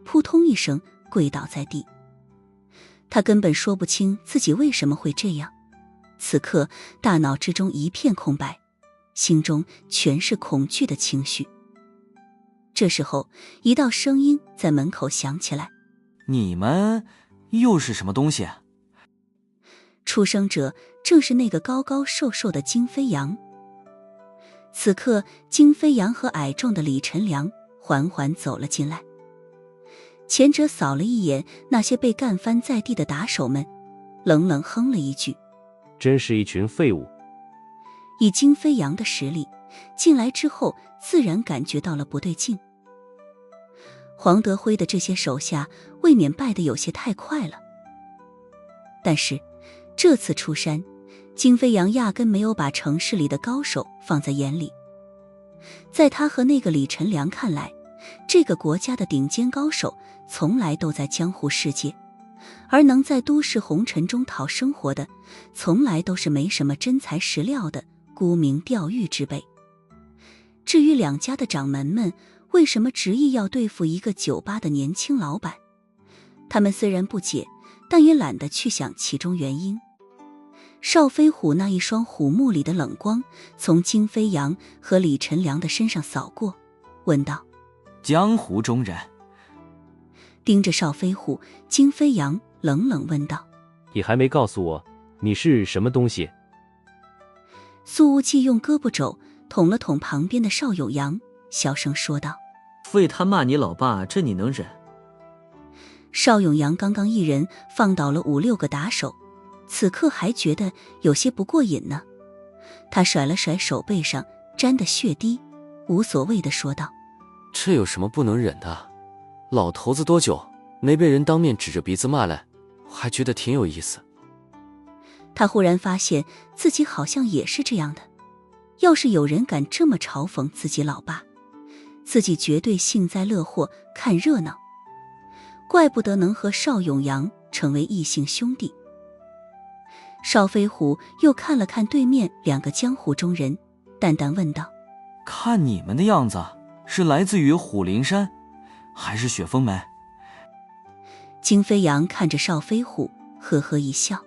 扑通一声跪倒在地。他根本说不清自己为什么会这样，此刻大脑之中一片空白，心中全是恐惧的情绪。这时候一道声音在门口响起来：“你们又是什么东西？”出声者正是那个高高瘦瘦的金飞扬。此刻金飞扬和矮重的李晨良缓缓走了进来，前者扫了一眼那些被干翻在地的打手们，冷冷哼了一句：“真是一群废物。”以金飞扬的实力进来之后，自然感觉到了不对劲。黄德辉的这些手下未免败得有些太快了，但是这次出山，金飞扬压根没有把城市里的高手放在眼里。在他和那个李晨良看来，这个国家的顶尖高手从来都在江湖世界，而能在都市红尘中讨生活的，从来都是没什么真材实料的沽名钓誉之辈。至于两家的掌门们为什么执意要对付一个酒吧的年轻老板，他们虽然不解，但也懒得去想其中原因。邵飞虎那一双虎目里的冷光从金飞扬和李晨良的身上扫过，问道：“江湖中人？”盯着邵飞虎，金飞扬冷冷问道：“你还没告诉我你是什么东西？”苏无忌用胳膊肘捅了捅旁边的邵永阳，小声说道：“为他骂你老爸，这你能忍？”邵永阳刚刚一人放倒了5、6个打手，此刻还觉得有些不过瘾呢。他甩了甩手背上沾的血滴，无所谓地说道：“这有什么不能忍的？老头子多久没被人当面指着鼻子骂了，我还觉得挺有意思。”他忽然发现自己好像也是这样的，要是有人敢这么嘲讽自己老爸，自己绝对幸灾乐祸看热闹，怪不得能和邵永阳成为异姓兄弟。邵飞虎又看了看对面2个江湖中人，淡淡问道：看你们的样子，是来自于虎灵山，还是雪峰门？金飞扬看着邵飞虎，呵呵一笑：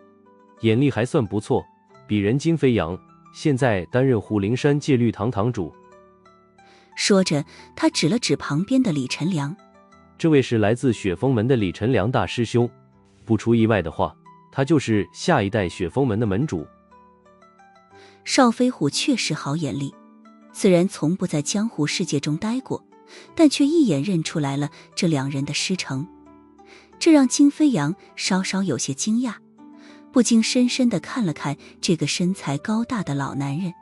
眼力还算不错，鄙人金飞扬，现在担任虎灵山戒律堂堂主。说着，他指了指旁边的李晨良：这位是来自雪峰门的李晨良大师兄，不出意外的话，他就是下一代雪峰门的门主。邵飞虎确实好眼力，虽然从不在江湖世界中待过，但却一眼认出来了这2人的师承，这让金飞扬稍稍有些惊讶，不禁深深地看了看这个身材高大的老男人。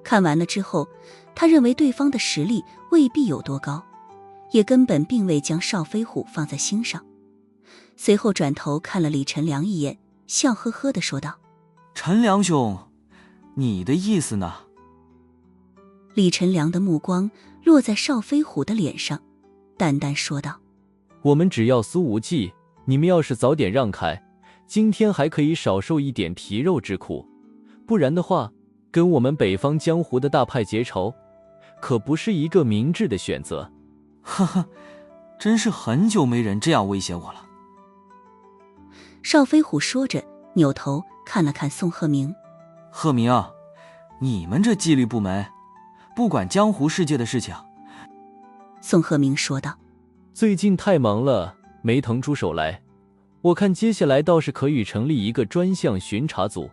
看完了之后，他认为对方的实力未必有多高，也根本并未将邵飞虎放在心上。随后转头看了李晨良一眼，笑呵呵地说道：陈良兄，你的意思呢？李晨良的目光落在邵飞虎的脸上，淡淡说道：我们只要苏无忌，你们要是早点让开，今天还可以少受一点皮肉之苦，不然的话，跟我们北方江湖的大派结仇，可不是一个明智的选择。呵呵，真是很久没人这样威胁我了。邵飞虎说着，扭头看了看宋鹤鸣：鹤鸣啊，你们这纪律部门不管江湖世界的事情。宋鹤鸣说道：最近太忙了，没腾出手来。我看接下来倒是可以成立一个专项巡查组，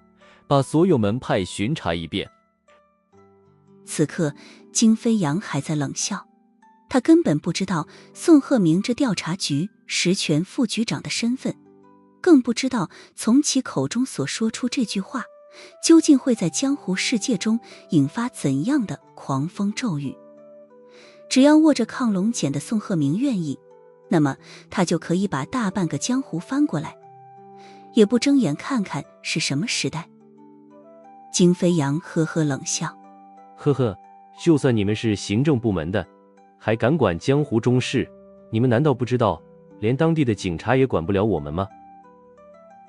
把所有门派巡查一遍。此刻金飞扬还在冷笑，他根本不知道宋鹤鸣这调查局实权副局长的身份，更不知道从其口中所说出这句话究竟会在江湖世界中引发怎样的狂风骤雨。只要握着亢龙锏的宋鹤鸣愿意，那么他就可以把大半个江湖翻过来，也不睁眼看看是什么时代。金飞扬呵呵冷笑：呵呵，就算你们是行政部门的，还敢管江湖中事，你们难道不知道连当地的警察也管不了我们吗？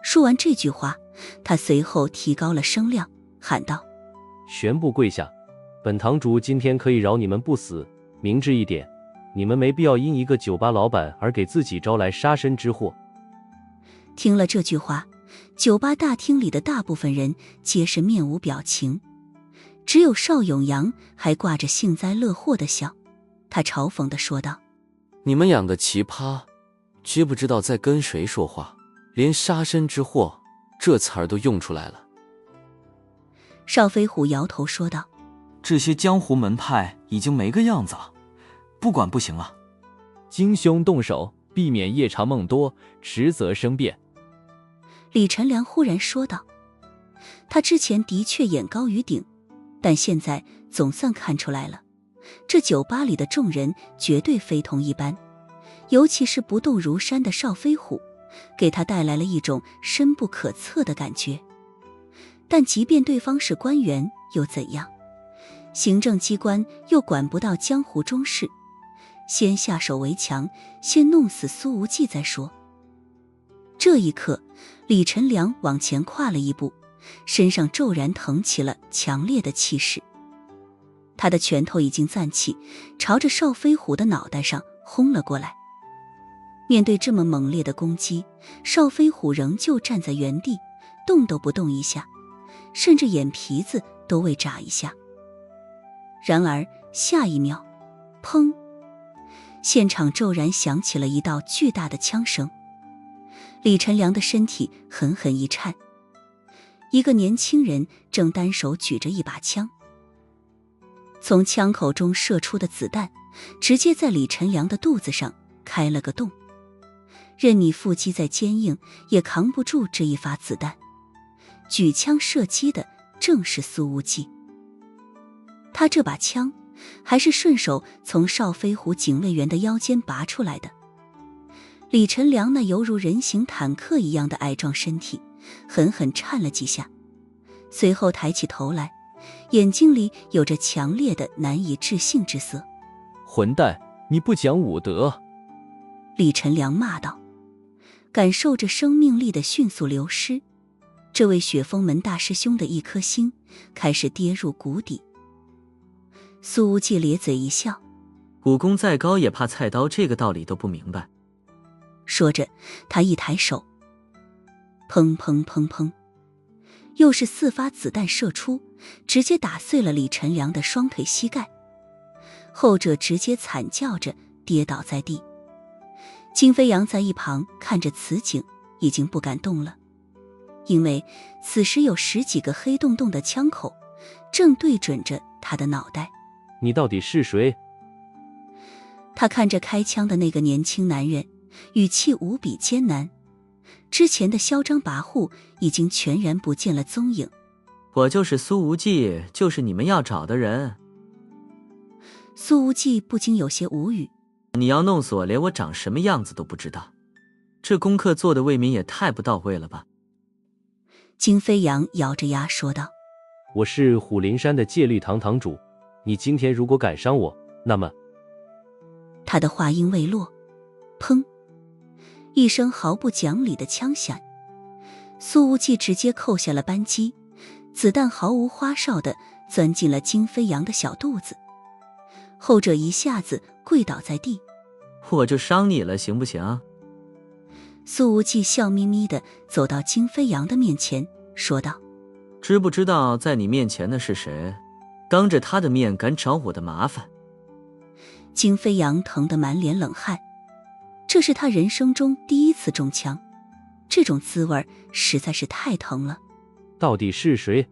说完这句话，他随后提高了声量，喊道：全部跪下，本堂主今天可以饶你们不死，明智一点，你们没必要因一个酒吧老板而给自己招来杀身之祸。听了这句话，酒吧大厅里的大部分人皆是面无表情，只有邵永阳还挂着幸灾乐祸的笑。他嘲讽地说道：你们两个奇葩，知不知道在跟谁说话？连杀身之祸这词儿都用出来了。邵飞虎摇头说道：这些江湖门派已经没个样子了，不管不行了。金兄动手，避免夜长梦多，迟则生变。李晨良忽然说道。他之前的确眼高于顶，但现在总算看出来了，这酒吧里的众人绝对非同一般，尤其是不动如山的邵飞虎，给他带来了一种深不可测的感觉。但即便对方是官员又怎样？行政机关又管不到江湖中事，先下手为强，先弄死苏无忌再说。这一刻，李晨良往前跨了一步，身上骤然腾起了强烈的气势。他的拳头已经暂起，朝着邵飞虎的脑袋上轰了过来。面对这么猛烈的攻击，邵飞虎仍旧站在原地，动都不动一下，甚至眼皮子都未眨一下。然而下一秒，砰！现场骤然响起了一道巨大的枪声。李晨良的身体狠狠一颤，一个年轻人正单手举着一把枪，从枪口中射出的子弹直接在李晨良的肚子上开了个洞，任你腹肌再坚硬也扛不住这一发子弹。举枪射击的正是苏无忌，他这把枪还是顺手从邵飞虎警卫员的腰间拔出来的。李晨良那犹如人形坦克一样的矮壮身体狠狠颤了几下，随后抬起头来，眼睛里有着强烈的难以置信之色。混蛋，你不讲武德！李晨良骂道。感受着生命力的迅速流失，这位雪峰门大师兄的一颗心开始跌入谷底。苏无忌咧嘴一笑，武功再高也怕菜刀，这个道理都不明白。说着，他一抬手，砰砰砰砰，又是4发子弹射出，直接打碎了李晨良的双腿膝盖，后者直接惨叫着跌倒在地。金飞扬在一旁看着此景，已经不敢动了，因为此时有10几个黑洞洞的枪口正对准着他的脑袋。你到底是谁？他看着开枪的那个年轻男人，语气无比艰难，之前的嚣张跋扈已经全然不见了踪影。我就是苏无忌，就是你们要找的人。苏无忌不禁有些无语，你要弄死我，连我长什么样子都不知道，这功课做的未免也太不到位了吧。金飞扬咬着牙说道。我是虎林山的戒律堂堂主，你今天如果敢伤我，那么……他的话音未落，砰一声毫不讲理的枪响，苏无忌直接扣下了扳机，子弹毫无花哨地钻进了金飞扬的小肚子，后者一下子跪倒在地。我就伤你了，行不行？苏无忌笑眯眯地走到金飞扬的面前说道。知不知道在你面前的是谁？当着他的面敢找我的麻烦。金飞扬疼得满脸冷汗，这是他人生中第一次中枪，这种滋味实在是太疼了。到底是谁？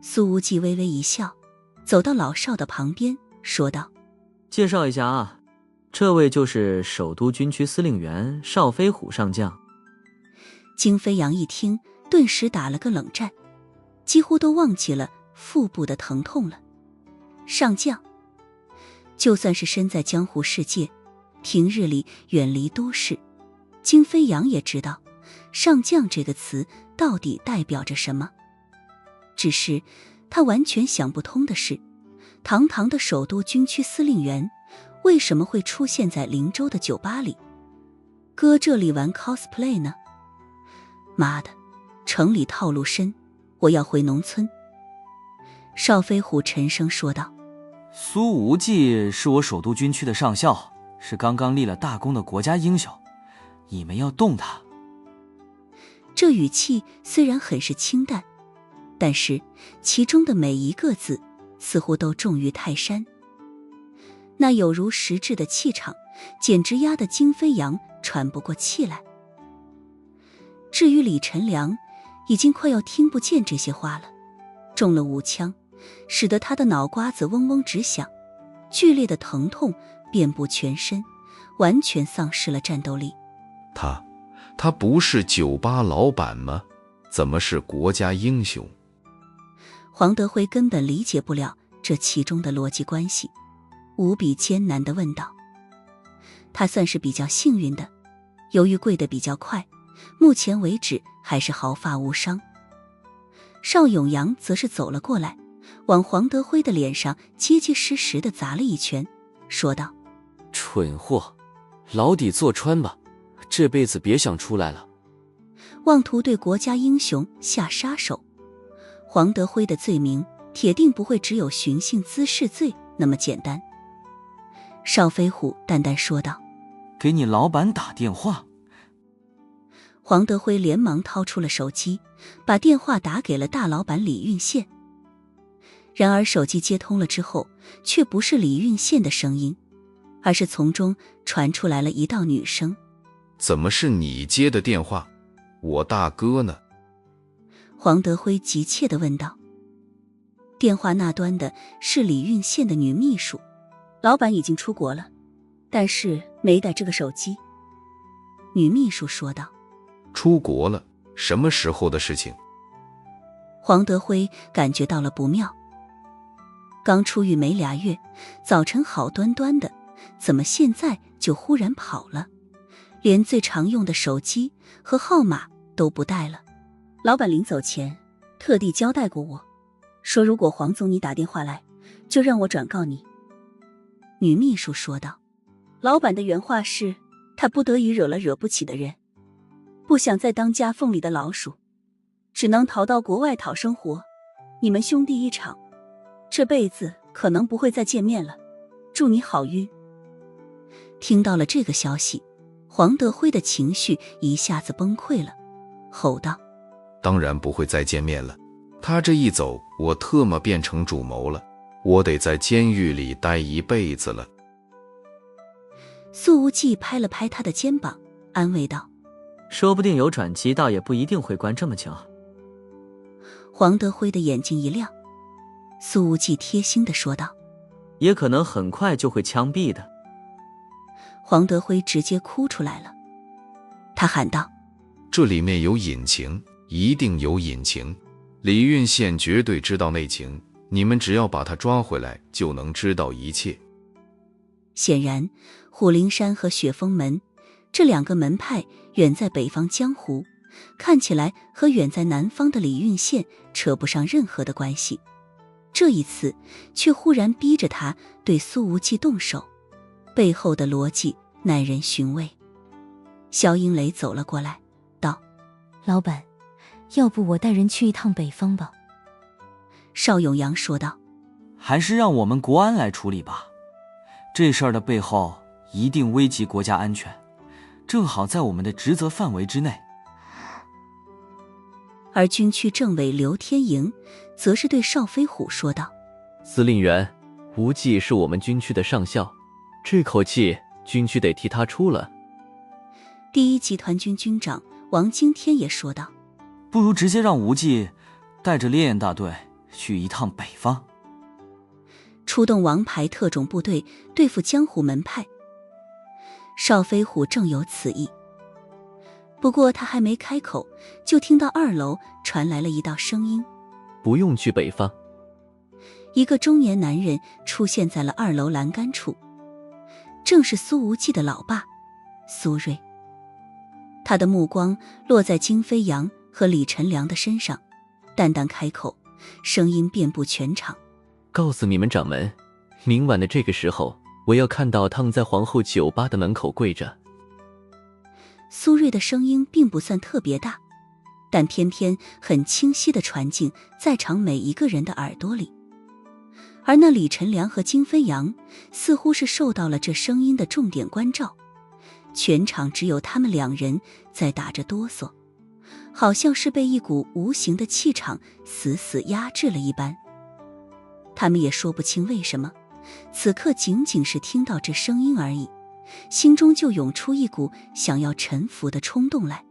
苏无忌微微一笑，走到老少的旁边说道。介绍一下啊，这位就是首都军区司令员邵飞虎上将。金飞扬一听，顿时打了个冷战，几乎都忘记了腹部的疼痛了。上将，就算是身在江湖世界，平日里远离都市，金飞扬也知道上将这个词到底代表着什么。只是他完全想不通的是，堂堂的首都军区司令员为什么会出现在灵州的酒吧里，搁这里玩 cosplay 呢？妈的，城里套路深，我要回农村。邵飞虎沉声说道。苏无忌是我首都军区的上校，是刚刚立了大功的国家英雄，你们要动他。这语气虽然很是清淡，但是其中的每一个字似乎都重于泰山，那有如实质的气场简直压得金飞扬喘不过气来。至于李晨良，已经快要听不见这些话了，中了5枪，使得他的脑瓜子嗡嗡直响，剧烈的疼痛遍布全身，完全丧失了战斗力。他不是酒吧老板吗？怎么是国家英雄？黄德辉根本理解不了这其中的逻辑关系，无比艰难地问道。他算是比较幸运的，由于跪得比较快，目前为止还是毫发无伤。邵永阳则是走了过来，往黄德辉的脸上结结实实地砸了一拳，说道：蠢货，牢底坐穿吧，这辈子别想出来了。妄图对国家英雄下杀手，黄德辉的罪名铁定不会只有寻衅滋事罪那么简单。邵飞虎淡淡说道：给你老板打电话。黄德辉连忙掏出了手机，把电话打给了大老板李运宪。然而手机接通了之后，却不是李运宪的声音，而是从中传出来了一道女声：怎么是你接的电话？我大哥呢？黄德辉急切地问道。电话那端的是李运宪的女秘书，老板已经出国了，但是没带这个手机。女秘书说道。出国了？什么时候的事情？黄德辉感觉到了不妙，刚出狱没2月，早晨好端端的，怎么现在就忽然跑了，连最常用的手机和号码都不带了。老板临走前特地交代过我，说如果黄总你打电话来，就让我转告你。女秘书说道：“老板的原话是，他不得已惹了惹不起的人，不想再当夹缝里的老鼠，只能逃到国外讨生活。你们兄弟一场，这辈子可能不会再见面了，祝你好运。”听到了这个消息，黄德辉的情绪一下子崩溃了，吼道：“当然不会再见面了，他这一走，我特么变成主谋了，我得在监狱里待一辈子了。”苏无忌拍了拍他的肩膀，安慰道：“说不定有转机，倒也不一定会关这么久。”黄德辉的眼睛一亮，苏无忌贴心地说道：“也可能很快就会枪毙的。”黄德辉直接哭出来了，他喊道：“这里面有隐情，一定有隐情，李运宪绝对知道内情，你们只要把他抓回来，就能知道一切。”显然，虎灵山和雪峰门这两个门派远在北方江湖，看起来和远在南方的李运宪扯不上任何的关系。这一次，却忽然逼着他对苏无忌动手，背后的逻辑耐人寻味。萧英雷走了过来，道：“老板，要不我带人去一趟北方吧？”邵永阳说道：“还是让我们国安来处理吧，这事儿的背后一定危及国家安全，正好在我们的职责范围之内。”而军区政委刘天营则是对邵飞虎说道：“司令员，无忌是我们军区的上校，这口气军区得替他出了。”第一集团军军长王惊天也说道：“不如直接让无忌带着烈焰大队去一趟北方，出动王牌特种部队对付江湖门派。”邵飞虎正有此意，不过他还没开口，就听到2楼传来了一道声音：“不用去北方。”一个中年男人出现在了2楼栏杆处，正是苏无忌的老爸苏瑞。他的目光落在金飞扬和李晨良的身上，淡淡开口，声音遍布全场：“告诉你们掌门，明晚的这个时候，我要看到他们在皇后酒吧的门口跪着。”苏瑞的声音并不算特别大，但偏偏很清晰地传进在场每一个人的耳朵里。而那李晨良和金飞扬似乎是受到了这声音的重点关照，全场只有他们2人在打着哆嗦，好像是被一股无形的气场死死压制了一般。他们也说不清为什么，此刻仅仅是听到这声音而已，心中就涌出一股想要臣服的冲动来。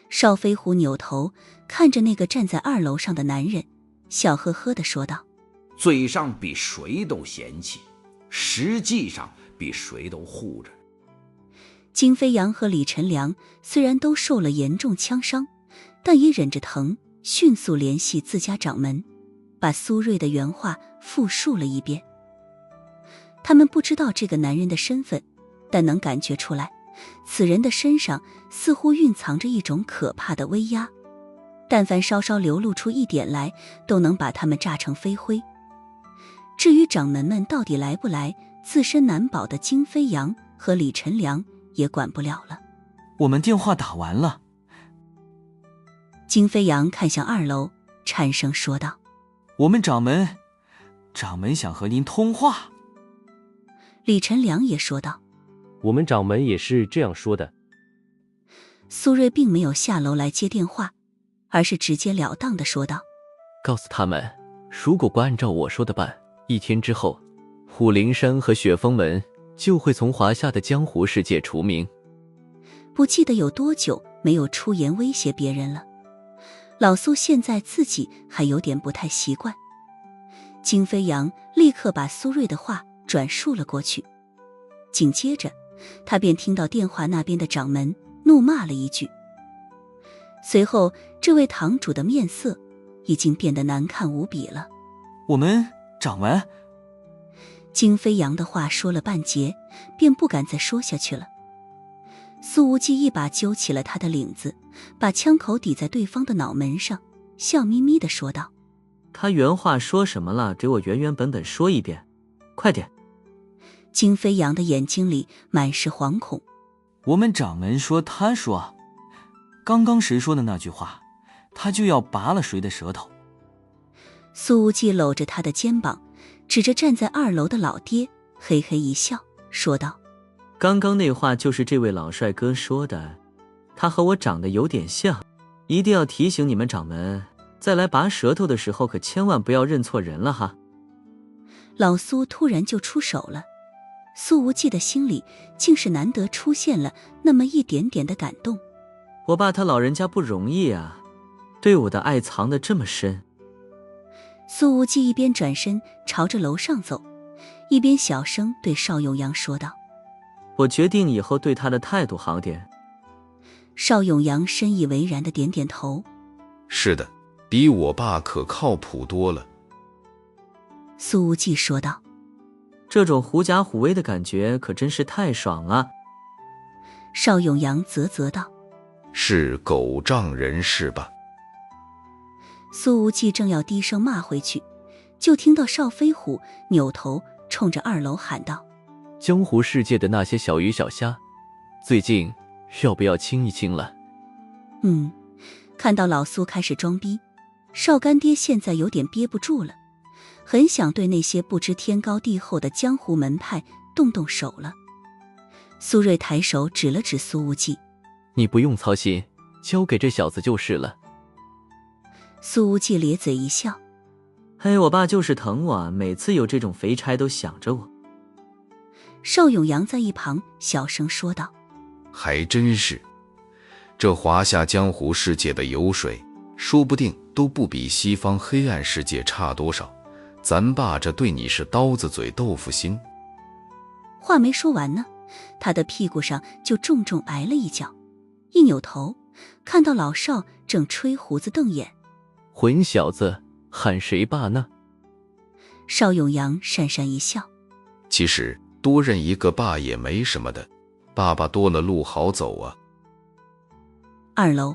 邵飞虎扭头看着那个站在2楼上的男人，笑呵呵地说道：“嘴上比谁都嫌弃，实际上比谁都护着。”金飞扬和李晨良虽然都受了严重枪伤，但也忍着疼，迅速联系自家掌门，把苏瑞的原话复述了一遍。他们不知道这个男人的身份，但能感觉出来，此人的身上似乎蕴藏着一种可怕的威压，但凡稍稍流露出一点来，都能把他们炸成飞灰。至于掌门们到底来不来，自身难保的金飞扬和李晨良也管不了了。我们电话打完了。金飞扬看向2楼，颤声说道：“我们掌门想和您通话。”李晨良也说道：“我们掌门也是这样说的。”苏瑞并没有下楼来接电话，而是直截了当地说道：“告诉他们，如果不按照我说的办，1天之后，虎灵山和雪峰门就会从华夏的江湖世界除名。”不记得有多久没有出言威胁别人了，老苏现在自己还有点不太习惯。金飞扬立刻把苏瑞的话转述了过去，紧接着他便听到电话那边的掌门怒骂了一句，随后这位堂主的面色已经变得难看无比了。“我们掌门……”金飞扬的话说了半截，便不敢再说下去了。苏无忌一把揪起了他的领子，把枪口抵在对方的脑门上，笑眯眯地说道：“他原话说什么了？给我原原本本说一遍，快点。”金飞扬的眼睛里满是惶恐。我们掌门说，他说，刚刚谁说的那句话，他就要拔了谁的舌头。苏无忌搂着他的肩膀，指着站在2楼的老爹，嘿嘿一笑，说道：刚刚那话就是这位老帅哥说的，他和我长得有点像，一定要提醒你们掌门，再来拔舌头的时候可千万不要认错人了哈。老苏突然就出手了，苏无忌的心里竟是难得出现了那么一点点的感动。我爸他老人家不容易啊，对我的爱藏得这么深。苏无忌一边转身朝着楼上走，一边小声对邵永阳说道：我决定以后对他的态度好点。邵永阳深以为然的点点头。是的，比我爸可靠谱多了。苏无忌说道：这种狐假虎威的感觉可真是太爽了。邵永阳啧啧道：是狗仗人势吧？苏无忌正要低声骂回去，就听到邵飞虎扭头冲着2楼喊道：江湖世界的那些小鱼小虾，最近要不要亲一亲了？看到老苏开始装逼，邵干爹现在有点憋不住了，很想对那些不知天高地厚的江湖门派动动手了。苏瑞抬手指了指苏无忌：你不用操心，交给这小子就是了。苏无忌咧嘴一笑：嘿，我爸就是疼我，每次有这种肥差都想着我。邵永阳在一旁小声说道：还真是，这华夏江湖世界的油水，说不定都不比西方黑暗世界差多少。咱爸这对你是刀子嘴豆腐心。话没说完呢，他的屁股上就重重挨了一脚，一扭头看到老邵正吹胡子瞪眼。混小子，喊谁爸呢？邵永阳讪讪一笑：其实多认一个爸也没什么的，爸爸多了路好走啊。2楼，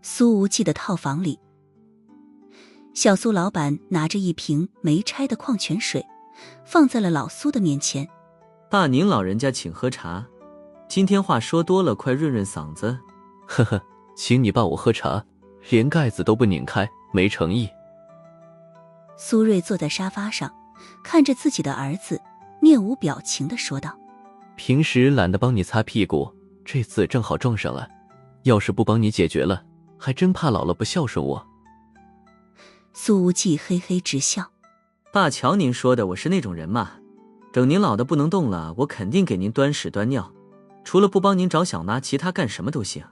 苏无忌的套房里，小苏老板拿着一瓶没拆的矿泉水，放在了老苏的面前。爸，您老人家请喝茶，今天话说多了，快润润嗓子。呵呵，请你爸我喝茶，连盖子都不拧开，没诚意。苏瑞坐在沙发上，看着自己的儿子，面无表情地说道：平时懒得帮你擦屁股，这次正好撞上了，要是不帮你解决了，还真怕老了不孝顺我。苏无忌嘿嘿直笑：爸，瞧您说的，我是那种人嘛，等您老的不能动了，我肯定给您端屎端尿，除了不帮您找小妈，其他干什么都行。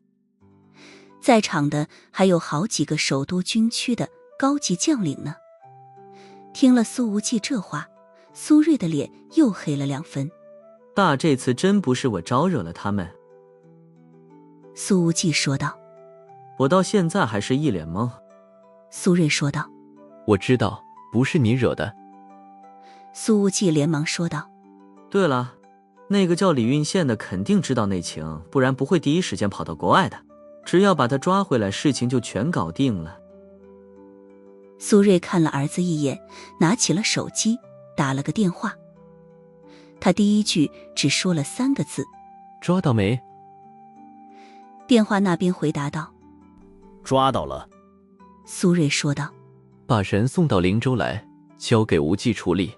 在场的还有好几个首都军区的高级将领呢。听了苏无忌这话，苏瑞的脸又黑了2分。爸，这次真不是我招惹了他们。苏无忌说道。我到现在还是一脸懵。苏瑞说道。我知道，不是你惹的。苏无忌连忙说道。对了，那个叫李运宪的肯定知道内情，不然不会第一时间跑到国外的。只要把他抓回来，事情就全搞定了。苏瑞看了儿子一眼，拿起了手机，打了个电话。他第一句只说了3个字：抓到没？电话那边回答道：抓到了。苏瑞说道：把人送到灵州来，交给无忌处理。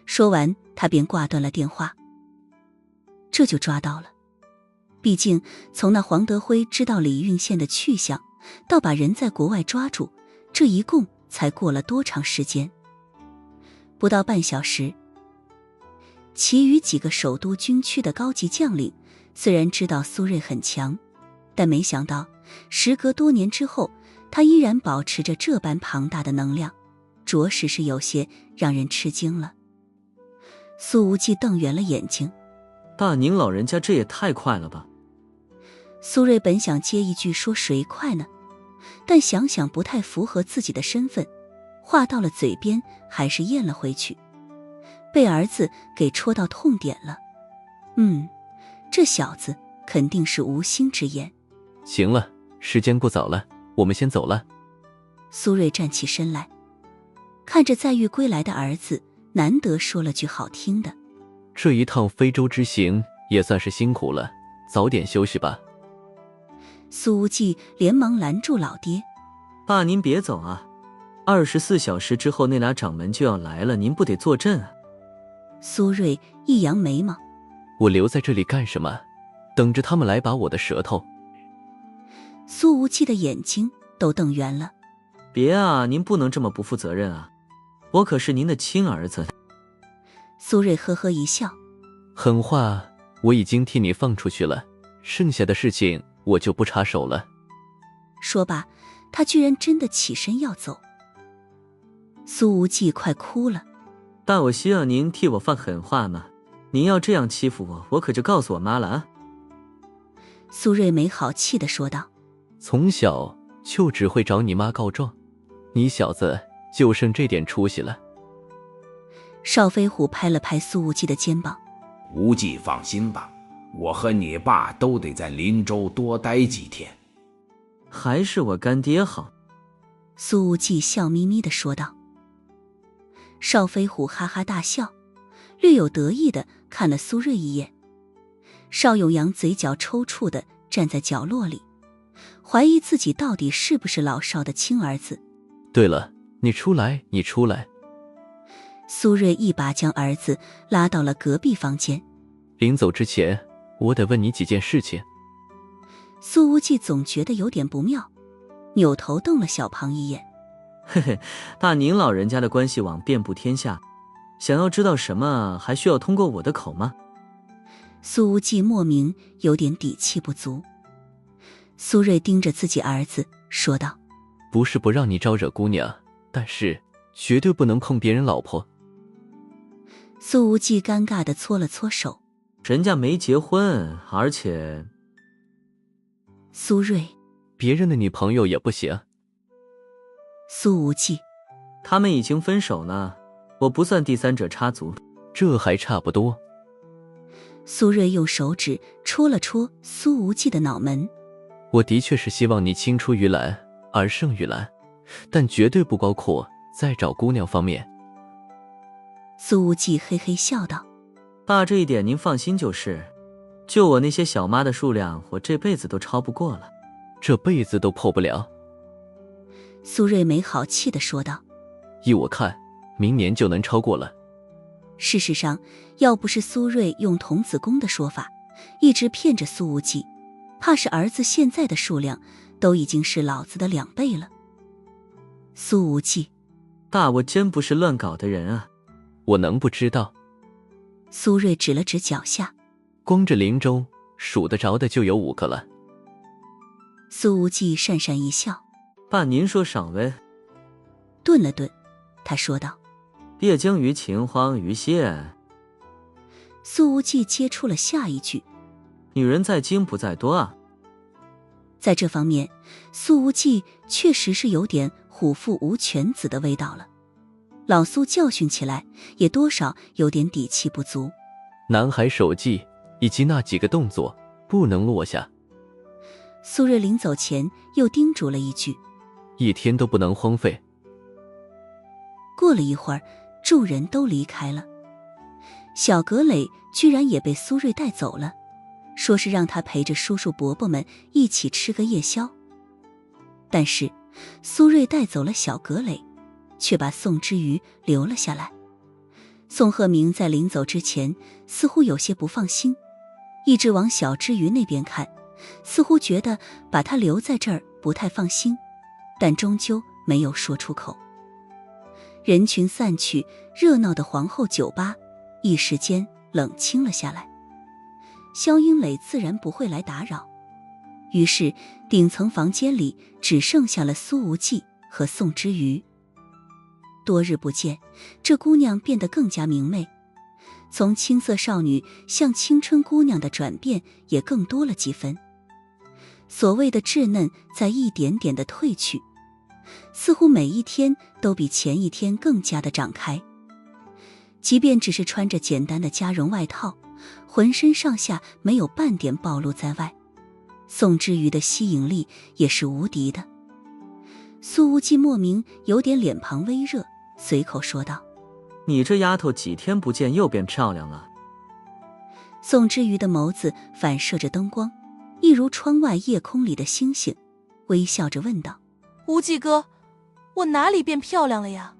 说完，他便挂断了电话。这就抓到了。毕竟从那黄德辉知道李运宪的去向，到把人在国外抓住，这一共才过了多长时间？不到半小时。其余几个首都军区的高级将领虽然知道苏瑞很强，但没想到时隔多年之后，他依然保持着这般庞大的能量，着实是有些让人吃惊了。苏无忌瞪圆了眼睛：爸，您老人家这也太快了吧。苏瑞本想接一句说谁快呢，但想想不太符合自己的身份，话到了嘴边还是咽了回去，被儿子给戳到痛点了。这小子肯定是无心之言。行了，时间过早了，我们先走了。苏瑞站起身来，看着在狱归来的儿子，难得说了句好听的：这一趟非洲之行也算是辛苦了，早点休息吧。苏无忌连忙拦住老爹：“爸，您别走啊！24小时之后那俩掌门就要来了，您不得坐镇啊？”苏瑞一扬眉毛：“我留在这里干什么？等着他们来拔我的舌头？”苏无忌的眼睛都瞪圆了：“别啊，您不能这么不负责任啊！我可是您的亲儿子。”苏瑞呵呵一笑：“狠话我已经替你放出去了，剩下的事情我就不插手了。”说罢，他居然真的起身要走。苏无忌快哭了：“爸，我需要您替我放狠话吗？您要这样欺负我，我可就告诉我妈了啊！”苏瑞没好气地说道：“从小就只会找你妈告状，你小子就剩这点出息了。”邵飞虎拍了拍苏无忌的肩膀：“无忌放心吧，我和你爸都得在林州多待几天。”“还是我干爹好。”苏无忌笑眯眯地说道。邵飞虎哈哈大笑，略有得意地看了苏瑞一眼。邵永阳嘴角抽搐地站在角落里，怀疑自己到底是不是老邵的亲儿子。“对了，你出来，你出来。”苏瑞一把将儿子拉到了隔壁房间。“临走之前，我得问你几件事情。”苏无忌总觉得有点不妙，扭头瞪了小庞一眼：“嘿嘿，大您老人家的关系网遍布天下，想要知道什么还需要通过我的口吗？”苏无忌莫名有点底气不足。苏瑞盯着自己儿子说道：“不是不让你招惹姑娘，但是绝对不能碰别人老婆。”苏无忌尴尬地搓了搓手：“人家没结婚，而且……”苏瑞：“别人的女朋友也不行。”苏无忌：“他们已经分手呢，我不算第三者插足。”这还差不多。苏瑞用手指戳了戳苏无忌的脑门：“我的确是希望你青出于蓝而胜于蓝，但绝对不包括在找姑娘方面。”苏无忌嘿嘿笑道：“爸，这一点您放心就是。就我那些小妈的数量，我这辈子都超不过了。”“这辈子都破不了。”苏瑞没好气地说道：“依我看，明年就能超过了。”事实上，要不是苏瑞用童子功的说法，一直骗着苏无忌，怕是儿子现在的数量都已经是老子的2倍了。苏无忌：“爸，我真不是乱搞的人啊。”“我能不知道？”苏瑞指了指脚下：“光这林州数得着的就有5个了。”苏无忌讪讪一笑：“爸，您说赏呗。”顿了顿，他说道：“鳖精于秦荒于现。”苏无忌接出了下一句：“女人在精不在多啊。”在这方面，苏无忌确实是有点虎父无犬子的味道了。老苏教训起来也多少有点底气不足。南海手记以及那几个动作不能落下。苏瑞临走前又叮嘱了一句：“一天都不能荒废。”过了一会儿，众人都离开了。小葛磊居然也被苏瑞带走了，说是让他陪着叔叔伯伯们一起吃个夜宵。但是苏瑞带走了小葛磊，却把宋之瑜留了下来。宋鹤鸣在临走之前似乎有些不放心，一直往小之瑜那边看，似乎觉得把他留在这儿不太放心，但终究没有说出口。人群散去，热闹的皇后酒吧一时间冷清了下来。萧英磊自然不会来打扰，于是顶层房间里只剩下了苏无忌和宋之瑜。多日不见，这姑娘变得更加明媚，从青涩少女向青春姑娘的转变也更多了几分。所谓的稚嫩在一点点的褪去，似乎每一天都比前一天更加的长开。即便只是穿着简单的加绒外套，浑身上下没有半点暴露在外，宋之瑜的吸引力也是无敌的。苏无忌莫名有点脸庞微热，随口说道：“你这丫头几天不见又变漂亮了，宋之瑜的眸子反射着灯光，一如窗外夜空里的星星，微笑着问道：无忌哥，我哪里变漂亮了呀？